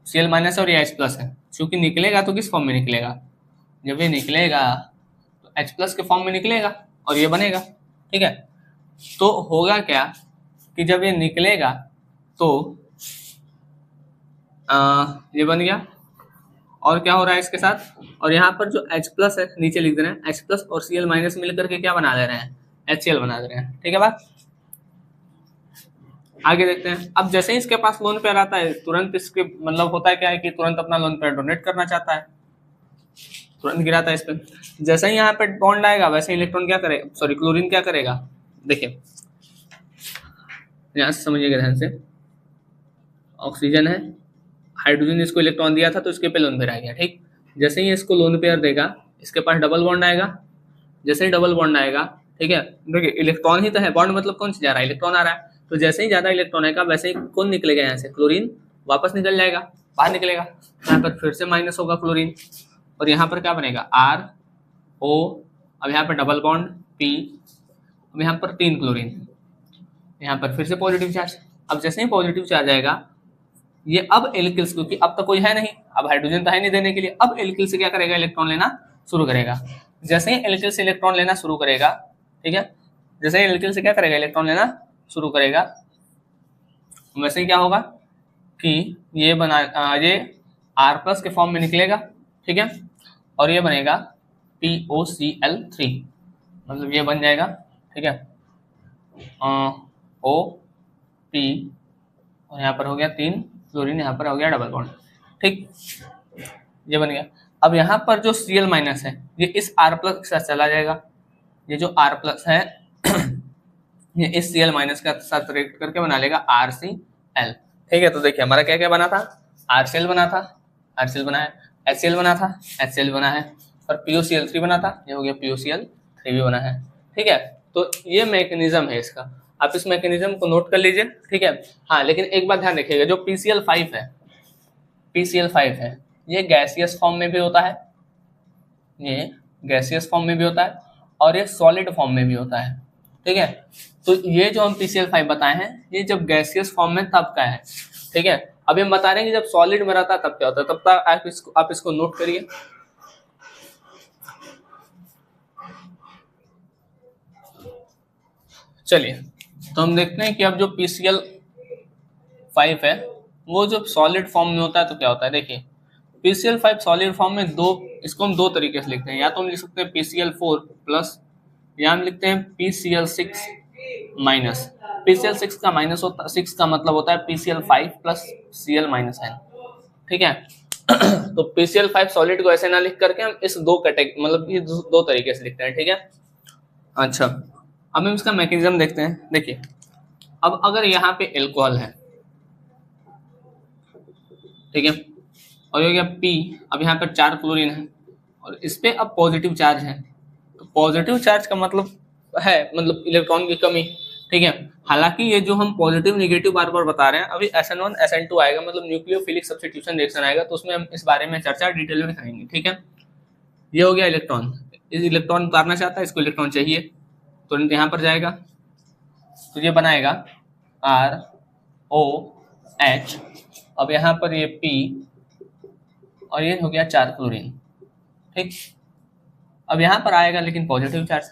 Cl माइनस और ये H प्लस है, क्योंकि निकलेगा तो किस फॉर्म में निकलेगा, जब ये निकलेगा तो H प्लस के फॉर्म में निकलेगा और ये बनेगा, ठीक है। तो होगा क्या कि जब ये निकलेगा तो ये बन गया, और क्या हो रहा है इसके साथ, और यहाँ पर जो H प्लस है नीचे लिख दे रहे हैं, H प्लस और Cl माइनस मिलकर के क्या बना दे रहे हैं, HCl बना दे रहे हैं, ठीक है बात। आगे देखते हैं। अब जैसे ही इसके पास लोन पेयर आता है तुरंत इसके मतलब होता है क्या है कि तुरंत अपना लोन पेयर डोनेट करना चाहता है, तुरंत गिराता है इस पे। जैसे ही यहाँ पे बॉन्ड आएगा वैसे इलेक्ट्रॉन क्या करेगा, सॉरी क्लोरीन क्या करेगा, देखिए यहाँ से समझिएगा ध्यान से, ऑक्सीजन है, हाइड्रोजन इसको इलेक्ट्रॉन दिया था तो इसके पे लोन पेयर आ गया, ठीक। जैसे ही इसको लोन पेयर देगा इसके पास डबल बॉन्ड आएगा, जैसे ही डबल बॉन्ड आएगा, ठीक है, देखिए इलेक्ट्रॉन ही तो है, बॉन्ड मतलब कौन सी जा रहा है, इलेक्ट्रॉन आ रहा है, तो जैसे ही ज्यादा इलेक्ट्रॉन आएगा वैसे ही कौन निकलेगा, यहाँ से क्लोरीन वापस निकल जाएगा, बाहर निकलेगा, यहाँ पर फिर से माइनस होगा क्लोरीन, और यहाँ पर क्या बनेगा R O, अब यहाँ पर डबल बॉन्ड P, अब यहाँ पर 3 क्लोरीन, यहाँ पर फिर से पॉजिटिव चार्ज। अब जैसे ही पॉजिटिव चार्ज आएगा ये अब एल्किल्स, क्योंकि अब तो कोई है नहीं, अब हाइड्रोजन तो है नहीं देने के लिए, अब एल्किल से क्या करेगा, इलेक्ट्रॉन लेना शुरू करेगा। जैसे ही एल्किल से इलेक्ट्रॉन लेना शुरू करेगा, ठीक है, जैसे ही एल्किल से क्या करेगा, इलेक्ट्रॉन लेना शुरू करेगा, वैसे ही क्या होगा कि ये बना ये R प्लस के फॉर्म में निकलेगा, ठीक है, और ये बनेगा POCl3, मतलब ये बन जाएगा, ठीक है, O P, और यहाँ पर हो गया 3 क्लोरीन, यहाँ पर हो गया डबल बॉन्ड, ठीक, ये बन गया। अब यहाँ पर जो Cl माइनस है ये इस R प्लस के साथ चला जाएगा, ये जो R प्लस है ये इस Cl माइनस का साथ रिएक्ट करके बना लेगा RCl, ठीक है। तो देखिए हमारा क्या क्या बना था, RCl बना था, RCl बना है, HCl बना था, HCl बना है, और POCl3 बना था, ये हो गया POCl3 भी बना है, ठीक है। तो ये मैकेनिज्म है इसका, आप इस मैकेनिज्म को नोट कर लीजिए, ठीक है। हाँ लेकिन एक बात ध्यान रखिएगा, जो PCl5 है, PCl5 है ये गैसियस फॉर्म में भी होता है, ये गैसियस फॉर्म में भी होता है और ये सॉलिड फॉर्म में भी होता है, ठीक है। तो ये जो हम PCl5 बताए हैं ये जब गैसियस फॉर्म में तब का है, ठीक है। अभी हम बता रहे हैं कि जब सॉलिड में रहता है तब क्या होता है, तब तक आप इसको नोट करिए। चलिए तो हम देखते हैं कि अब जो PCl5 है वो जब सॉलिड फॉर्म में होता है तो क्या होता है। देखिए PCl5 सॉलिड फॉर्म में इसको हम दो तरीके से लिखते हैं, या तो हम लिख सकते हैं PCl4 प्लस, या हम लिखते हैं PCl6 माइनस। PCl6 का माइनस होता, 6 का मतलब होता है PCl5 प्लस Cl माइनस है, ठीक है। तो PCl5 सॉलिड को ऐसे ना लिख करके हम इस दो कैटेगरी मतलब ये दो तरीके से लिखते हैं, ठीक है। अच्छा अब हम इसका मैकेनिज्म देखते हैं। देखिए अब अगर यहाँ पे एल्कोहल है, ठीक है, और हो गया P, अब यहाँ पर 4 क्लोरीन है और इस पे अब पॉजिटिव चार्ज है, तो पॉजिटिव चार्ज का मतलब है मतलब इलेक्ट्रॉन की कमी, ठीक है। हालांकि ये जो हम पॉजिटिव नेगेटिव बार बार बता रहे हैं, अभी SN1 SN2 आएगा मतलब न्यूक्लियोफिलिक सब्स्टिट्यूशन रिएक्शन आएगा तो उसमें हम इस बारे में चर्चा डिटेल में करेंगे, ठीक है। ये हो गया इलेक्ट्रॉन, इस इलेक्ट्रॉन उतारना चाहता है, इसको इलेक्ट्रॉन चाहिए, तुरंत यहाँ पर जाएगा तो ये बनाएगा ROH, अब यहाँ पर ये P और ये हो गया 4 क्लोरीन। ठीक, अब यहाँ पर आएगा लेकिन पॉजिटिव चार्ज,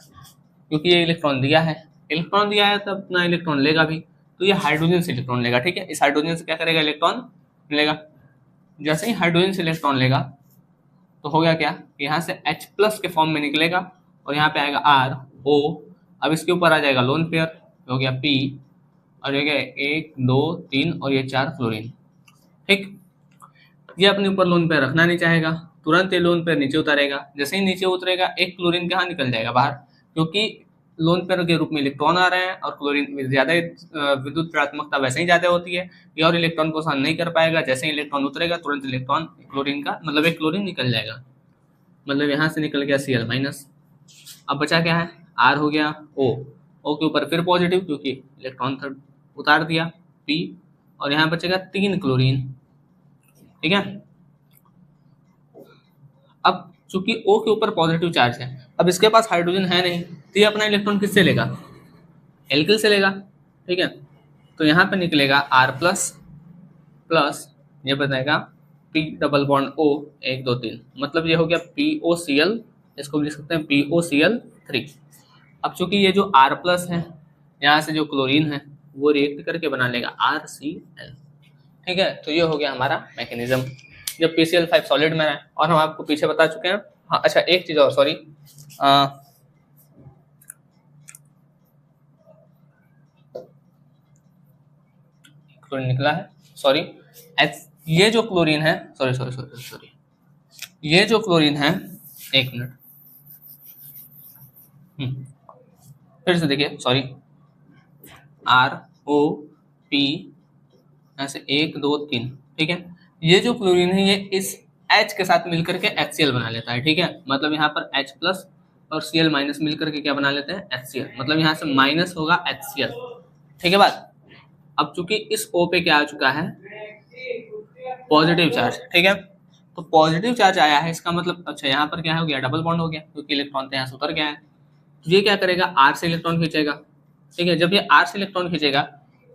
क्योंकि ये इलेक्ट्रॉन दिया है तो अपना इलेक्ट्रॉन लेगा भी, तो ये हाइड्रोजन से इलेक्ट्रॉन लेगा। ठीक है, इस हाइड्रोजन से क्या करेगा, इलेक्ट्रॉन लेगा। जैसे ही हाइड्रोजन से इलेक्ट्रॉन लेगा तो हो गया क्या, यहाँ से H प्लस के फॉर्म में निकलेगा और यहाँ पे आएगा R O। अब इसके ऊपर आ जाएगा लोन पेयर, हो गया P, और हो गया 1 2 3 और ये 4 क्लोरीन। ठीक, ये अपने ऊपर लोन पेयर रखना नहीं चाहेगा, तुरंत ये लोन पेयर नीचे उतारेगा। जैसे ही नीचे उतरेगा एक क्लोरीन कहाँ निकल जाएगा बाहर, क्योंकि लोन पेयर के रूप में इलेक्ट्रॉन आ रहे हैं और क्लोरीन ज्यादा विद्युत ऋणात्मकता वैसे ही ज्यादा होती है, ये और इलेक्ट्रॉन को सहन नहीं कर पाएगा। जैसे ही इलेक्ट्रॉन उतरेगा तुरंत इलेक्ट्रॉन क्लोरीन का मतलब एक क्लोरीन निकल जाएगा, मतलब यहाँ से निकल गया Cl माइनस। अब बचा क्या है, R हो गया O के ऊपर फिर पॉजिटिव क्योंकि इलेक्ट्रॉन उतार दिया P, और यहाँ बचेगा 3 क्लोरीन। ठीक है, अब चूंकि O के ऊपर पॉजिटिव चार्ज है, अब इसके पास हाइड्रोजन है नहीं, तो ये अपना इलेक्ट्रॉन किससे लेगा, एल्किल से लेगा। ठीक है, तो यहाँ पे निकलेगा R प्लस प्लस, ये बताएगा P डबल बॉन्ड O 1 2 3, मतलब ये हो गया POCl, इसको भी लिख सकते हैं POCl3। अब चूंकि ये जो R प्लस है, यहाँ से जो क्लोरीन है वो रिएक्ट करके बना लेगा RCl। ठीक है, तो ये हो गया हमारा मैकेनिज्म जब PCl5 सॉलिड में है। और हम आपको पीछे बता चुके हैं। हाँ अच्छा, एक चीज और, सॉरी, क्लोरीन निकला है, सॉरी, ये जो क्लोरीन है, सॉरी, ये जो क्लोरीन है, एक मिनट, फिर से देखिए, सॉरी, ROP ऐसे 1 2 3। ठीक है, ये जो क्लोरीन है ये इस H के साथ मिलकर के HCl बना लेता है। ठीक है, मतलब यहाँ पर H प्लस और Cl माइनस मिलकर के क्या बना लेते हैं, HCl, मतलब यहाँ से माइनस होगा HCl। ठीक है बात। अब चूंकि इस O पे क्या आ चुका है, पॉजिटिव चार्ज। ठीक है, तो पॉजिटिव चार्ज आया है, इसका मतलब अच्छा यहाँ पर क्या हो गया, डबल बॉन्ड हो गया, क्योंकि इलेक्ट्रॉन तो यहाँ से उतर गया है। तो ये क्या करेगा, R से इलेक्ट्रॉन खींचेगा। ठीक है, जब ये R से इलेक्ट्रॉन खींचेगा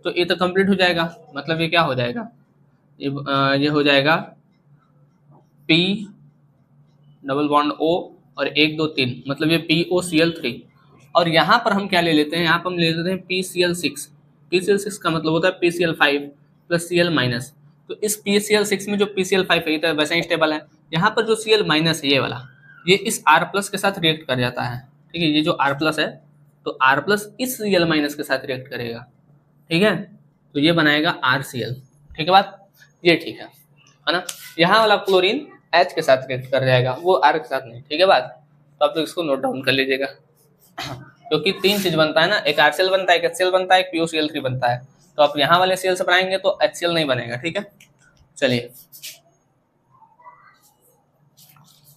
तो ये तो कंप्लीट हो जाएगा, मतलब ये क्या हो जाएगा, ये हो जाएगा P डबल बॉन्ड O और 1 2 3, मतलब ये POCl3। और यहाँ पर हम क्या ले लेते हैं, यहाँ पर हम ले लेते हैं PCl6। PCl6 का मतलब होता है PCl5 प्लस Cl माइनस। तो इस PCl6 में जो PCl5 है तो वैसे ही स्टेबल है, यहाँ पर जो Cl माइनस है ये वाला, ये इस R प्लस के साथ रिएक्ट कर जाता है। ठीक है, ये जो R प्लस है तो R प्लस इस Cl माइनस के साथ रिएक्ट करेगा। ठीक है, तो ये बनाएगा RCl। ठीक है बात, ये ठीक है ना। यहाँ वाला क्लोरीन H के साथ रिएक्ट कर जाएगा, वो R के साथ नहीं। ठीक है बात, तो आप लोग इसको नोट डाउन कर लीजिएगा, क्योंकि 3 चीज बनता है ना, एक RCl बनता है, एक HCl बनता है, एक POCl3 बनता है। तो आप यहाँ वाले Cl से बनाएंगे तो HCl नहीं बनेगा। ठीक है, चलिए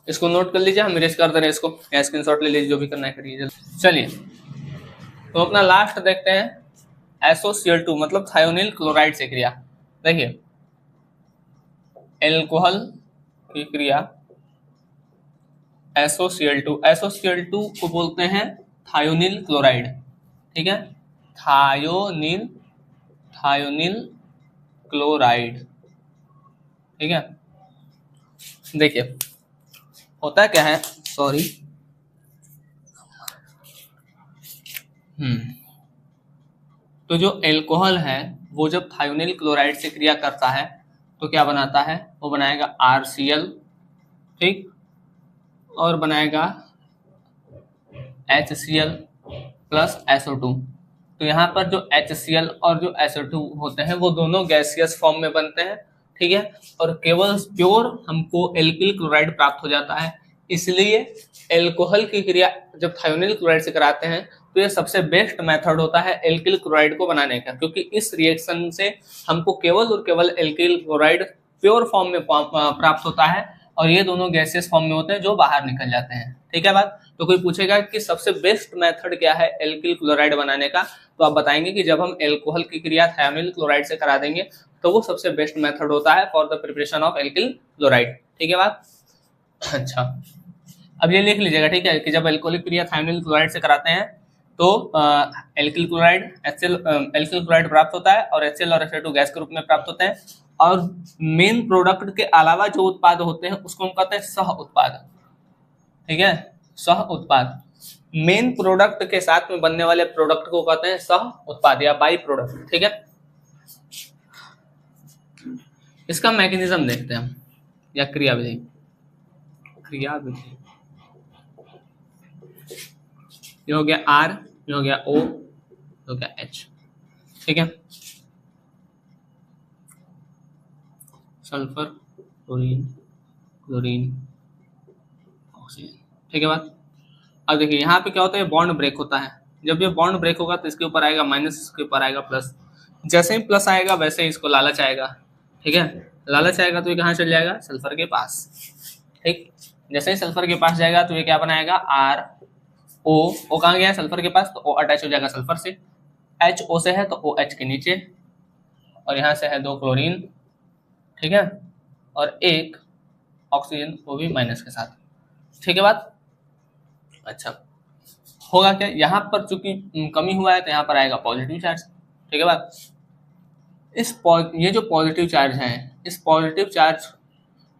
इसको नोट कर लीजिए, हम इरेज कर दे रहे हैं इसको, या स्क्रीनशॉट ले लीजिए, जो भी करना है करिए। चलिए तो अपना लास्ट देखते हैं, SOCl2 मतलब थायोनिल क्लोराइड से क्रिया। देखिए एल्कोहल की क्रिया SOCl2 को बोलते हैं थायोनिल क्लोराइड। ठीक है, थायोनिल क्लोराइड। ठीक है, देखिए होता क्या है, सॉरी, तो जो एल्कोहल है वो जब थायोनिल क्लोराइड से क्रिया करता है तो क्या बनाता है, वो बनाएगा RCl। ठीक, और बनाएगा HCl प्लस SO2। तो यहाँ पर जो HCl और जो SO2 होते हैं वो दोनों गैसियस फॉर्म में बनते हैं। ठीक है, और केवल प्योर हमको एल्किल क्लोराइड प्राप्त हो जाता है। इसलिए एल्कोहल की क्रिया जब थायोनिल क्लोराइड से कराते हैं तो ये सबसे बेस्ट मेथड होता है एल्किल क्लोराइड को बनाने का, क्योंकि इस रिएक्शन से हमको केवल और केवल एल्किल क्लोराइड प्योर फॉर्म में प्राप्त होता है, और ये दोनों गैसियस फॉर्म में होते हैं जो बाहर निकल जाते हैं। ठीक है बात, तो कोई पूछेगा कि सबसे बेस्ट मेथड क्या है एल्किल क्लोराइड बनाने का, तो आप बताएंगे कि जब हम एल्कोहल की क्रिया थायोनिल क्लोराइड से करा देंगे तो वो सबसे बेस्ट मेथड होता है for the preparation of alkyl chloride. ठीक है बात, अच्छा अब ये लिख लीजिएगा। ठीक है, कि जब एल्कोहलिक क्रिया थायोनिल क्लोराइड से कराते हैं तो एल्किल क्लोराइड एल्किल क्लोराइड प्राप्त होता है और HCl और HCl2 गैस के रूप में प्राप्त होते हैं। और मेन प्रोडक्ट के अलावा जो उत्पाद होते हैं उसको हम कहते हैं सह उत्पाद। ठीक है, सह उत्पाद। मेन प्रोडक्ट के साथ में बनने वाले प्रोडक्ट को कहते हैं सह उत्पाद या बाई प्रोडक्ट। ठीक है, इसका मैकेनिज्म देखते हैं हम या क्रियाविधि। ये हो गया R, ये हो गया O, ये हो गया H। ठीक है, सल्फर, क्लोरीन, क्लोरीन, ऑक्सीजन। ठीक है बात। अब देखिए यहाँ पे क्या होता है, बॉन्ड ब्रेक होता है। जब ये बॉन्ड ब्रेक होगा तो इसके ऊपर आएगा माइनस, इसके ऊपर आएगा प्लस। जैसे ही प्लस आएगा वैसे ही इसको लालच आएगा। ठीक है, लालच आएगा तो ये कहाँ चल जाएगा, सल्फर के पास। ठीक, जैसे ही सल्फर के पास जाएगा तो ये क्या बनाएगा, R O कहाँ गया, सल्फर के पास, तो O अटैच हो जाएगा सल्फर से। H O से है तो OH के नीचे, और यहाँ से है 2 क्लोरीन। ठीक है, और 1 ऑक्सीजन, वो भी माइनस के साथ। ठीक है बात। अच्छा, होगा क्या, यहाँ पर चूंकि कमी हुआ है तो यहाँ पर आएगा पॉजिटिव चार्ज। ठीक है बात। ये जो पॉजिटिव चार्ज है, इस पॉजिटिव चार्ज,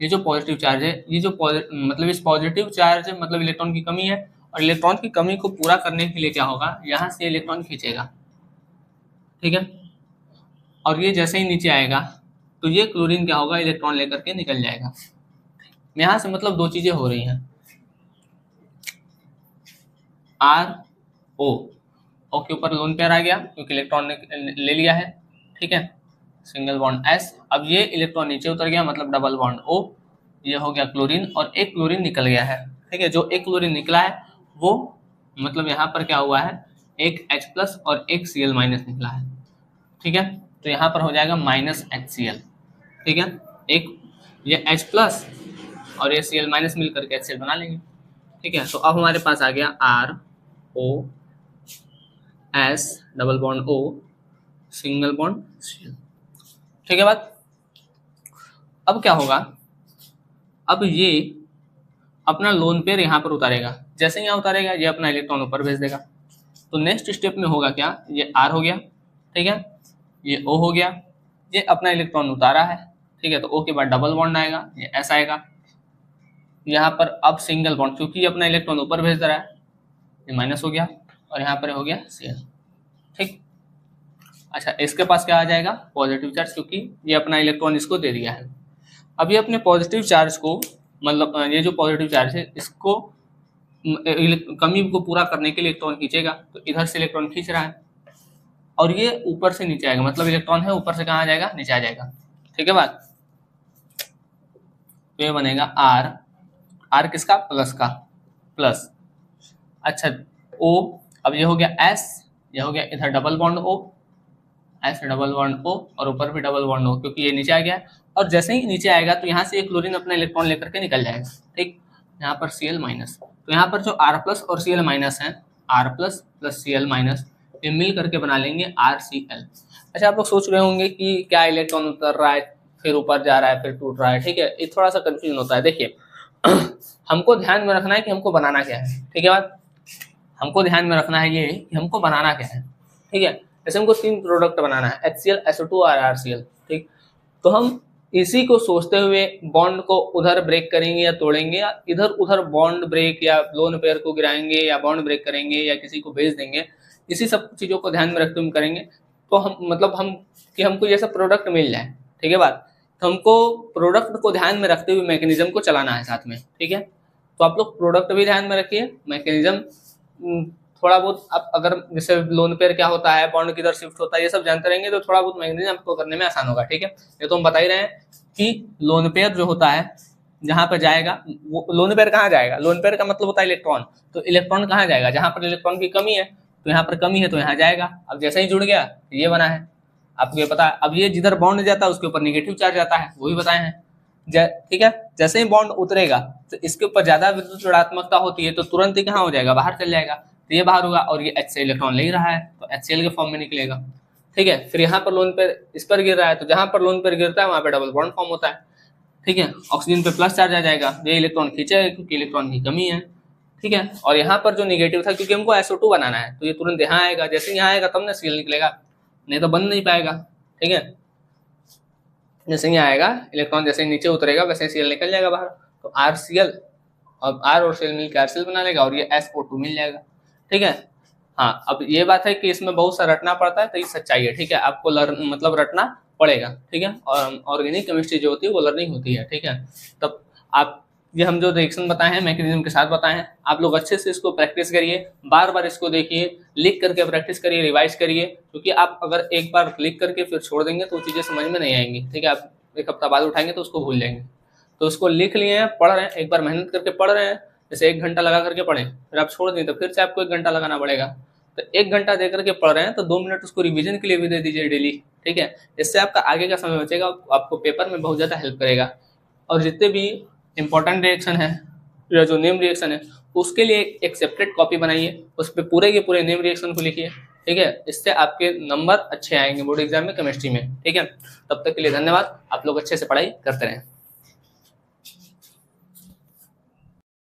ये जो पॉजिटिव चार्ज है, ये जो मतलब इस पॉजिटिव चार्ज मतलब इलेक्ट्रॉन की कमी है, और इलेक्ट्रॉन की कमी को पूरा करने के लिए क्या होगा, यहाँ से इलेक्ट्रॉन खींचेगा। ठीक है, और ये जैसे ही नीचे आएगा तो ये क्लोरीन क्या होगा, इलेक्ट्रॉन लेकर के निकल जाएगा। यहाँ से मतलब दो चीजें हो रही हैं, R O के ऊपर लोन पेयर आ गया क्योंकि इलेक्ट्रॉन ने ले लिया है। ठीक है, सिंगल बॉन्ड S। अब ये इलेक्ट्रॉन नीचे उतर गया मतलब डबल बॉन्ड O, ये हो गया क्लोरीन, और एक क्लोरीन निकल गया है। ठीक है, जो एक क्लोरीन निकला है वो मतलब यहाँ पर क्या हुआ है, एक H+ और एक Cl- निकला है। ठीक है, तो यहाँ पर हो जाएगा -HCl। ठीक है, एक ये H+ और ये Cl- मिल करके HCl बना लेंगे। ठीक है, तो अब हमारे पास आ गया RO S double bond O single bond Cl। ठीक है बात। अब क्या होगा, अब ये अपना लोन पेयर यहाँ पर उतारेगा। जैसे यहाँ उतारेगा ये अपना इलेक्ट्रॉन ऊपर भेज देगा। तो नेक्स्ट स्टेप में होगा क्या, ये R हो गया। ठीक है, ये O हो गया, ये अपना इलेक्ट्रॉन उतारा है। ठीक है, तो O के बाद डबल बॉन्ड आएगा, ये S आएगा। यहाँ पर अब सिंगल बॉन्ड, क्योंकि अपना इलेक्ट्रॉन ऊपर भेज रहा है, ये माइनस हो गया, और यहाँ पर हो गया Cl। ठीक, अच्छा, इसके पास क्या आ जाएगा, पॉजिटिव चार्ज, क्योंकि ये अपना इलेक्ट्रॉन इसको दे दिया है। अब ये अपने पॉजिटिव चार्ज को मतलब ये जो पॉजिटिव चार्ज है इसको कमी को पूरा करने के लिए इलेक्ट्रॉन खींचेगा, तो इधर से इलेक्ट्रॉन खींच रहा है, और ये ऊपर से नीचे आएगा, मतलब इलेक्ट्रॉन है ऊपर से कहाँ आ जाएगा, नीचे आ जाएगा। ठीक है बात। तो ये बनेगा R किसका, प्लस का, प्लस। अच्छा, O, अब ये हो गया S, ये हो गया इधर double bond O, S double bond O, और ऊपर भी डबल बॉन्ड O, क्योंकि ये नीचे आ गया। और जैसे ही नीचे आएगा तो यहाँ से एक क्लोरीन अपना इलेक्ट्रॉन लेकर के निकल जाएगा। ठीक, यहाँ पर Cl-, तो यहाँ पर जो R+ और Cl- है, R+ + Cl- ये मिल करके बना लेंगे RCl। अच्छा, आप लोग सोच रहे होंगे कि क्या इलेक्ट्रॉन उतर रहा है फिर ऊपर जा रहा है फिर टूट रहा है। ठीक है, ये थोड़ा सा कंफ्यूजन होता है। देखिए हमको ध्यान में रखना है कि हमको बनाना क्या है। ठीक है बात, हमको ध्यान में रखना है ये कि हमको बनाना क्या है। ठीक है, जैसे हमको 3 प्रोडक्ट बनाना है, HCl, SO2 और RCl। ठीक, तो हम इसी को सोचते हुए बॉन्ड को उधर ब्रेक करेंगे या तोड़ेंगे, या इधर उधर बॉन्ड ब्रेक या लोन पेयर को गिराएंगे या बॉन्ड ब्रेक करेंगे या किसी को भेज देंगे, इसी सब चीज़ों को ध्यान में रखते हुए करेंगे। तो हम मतलब हम कि हमको ये सब प्रोडक्ट मिल जाए। ठीक है बात, तो हमको प्रोडक्ट को ध्यान में रखते हुए मैकेनिज्म को चलाना है साथ में। ठीक है, तो आप लोग प्रोडक्ट भी ध्यान में रखिए, मैकेनिज्म थोड़ा बहुत आप अगर जैसे लोन पेयर क्या होता है, बॉन्ड किधर शिफ्ट होता है, ये सब जानते रहेंगे तो थोड़ा बहुत मैकेनिज्म आपको करने में आसान होगा। ठीक है, ये तो हम बता ही रहे हैं कि लोन पेयर जो होता है जहाँ पर जाएगा, वो लोन पेयर कहाँ जाएगा, लोन पेयर का मतलब होता है इलेक्ट्रॉन। तो इलेक्ट्रॉन कहाँ जाएगा, जहाँ पर इलेक्ट्रॉन की कमी है, तो यहाँ पर कमी है तो यहाँ जाएगा। अब जैसे ही जुड़ गया ये बना है, आपको ये पता है। अब ये जिधर बॉन्ड जाता है उसके ऊपर नेगेटिव चार्ज आता है, वो भी बताए हैं। ठीक है, जैसे ही बॉन्ड उतरेगा तो इसके ऊपर ज्यादा विद्युत ऋणात्मकता होती है तो तुरंत ही कहाँ हो जाएगा, बाहर चल जाएगा। तो ये बाहर होगा और ये H से इलेक्ट्रॉन ले ही रहा है तो HCl के फॉर्म में निकलेगा। ठीक है, फिर यहाँ पर लोन पेयर इस पर गिर रहा है, तो जहां पर लोन पेयर गिरता है वहां पे डबल बॉन्ड फॉर्म होता है। ठीक है, ऑक्सीजन पे प्लस चार्ज आ जाएगा, ये इलेक्ट्रॉन खींचेगा क्योंकि इलेक्ट्रॉन की कमी है। ठीक है। और यहाँ पर जो निगेटिव था, क्योंकि हमको SO2 बनाना है, तो ये तुरंत यहाँ आएगा, जैसे यहाँ आएगा तब ना Cl निकलेगा, नहीं तो बन नहीं पाएगा, ठीक है। जैसे यहाँ आएगा इलेक्ट्रॉन, जैसे नीचे उतरेगा वैसे Cl निकल जाएगा बाहर, तो RCl और R और Cl मिलकर RCl बना लेगा और ये SO2 मिल जाएगा, ठीक है। हाँ, अब ये बात है कि इसमें बहुत सा रटना पड़ता है, तो ये सच्चाई है, ठीक है। आपको मतलब रटना पड़ेगा, ठीक है। और ऑर्गेनिक केमिस्ट्री जो होती है वो लर्निंग होती है, ठीक है। तब आप ये हम जो रिएक्शन बताए हैं मैकेनिज्म के साथ बताए हैं, आप लोग अच्छे से इसको प्रैक्टिस करिए, बार बार इसको देखिए, लिख करके प्रैक्टिस करिए, रिवाइज करिए, क्योंकि आप अगर एक बार लिख करके फिर छोड़ देंगे तो चीज़ें समझ में नहीं आएंगी, ठीक है। आप एक हफ्ता बाद उठाएंगे तो उसको भूल जाएंगे। तो उसको लिख लिए हैं, पढ़ रहे हैं, एक बार मेहनत करके पढ़ रहे हैं, जैसे 1 घंटा लगा करके पढ़ें, फिर आप छोड़ दें तो फिर से आपको 1 घंटा लगाना पड़ेगा। तो 1 घंटा दे करके पढ़ रहे हैं तो 2 मिनट उसको रिवीजन के लिए भी दे दीजिए डेली, ठीक है। इससे आपका आगे का समय बचेगा, आपको पेपर में बहुत ज़्यादा हेल्प करेगा। और जितने भी इंपॉर्टेंट रिएक्शन है या जो नेम रिएक्शन है उसके लिए एक सेपरेट कॉपी बनाइए, उस पर पूरे के पूरे नेम रिएक्शन को लिखिए, ठीक है। इससे आपके नंबर अच्छे आएंगे बोर्ड एग्जाम में केमिस्ट्री में, ठीक है। तब तक के लिए धन्यवाद, आप लोग अच्छे से पढ़ाई करते रहें।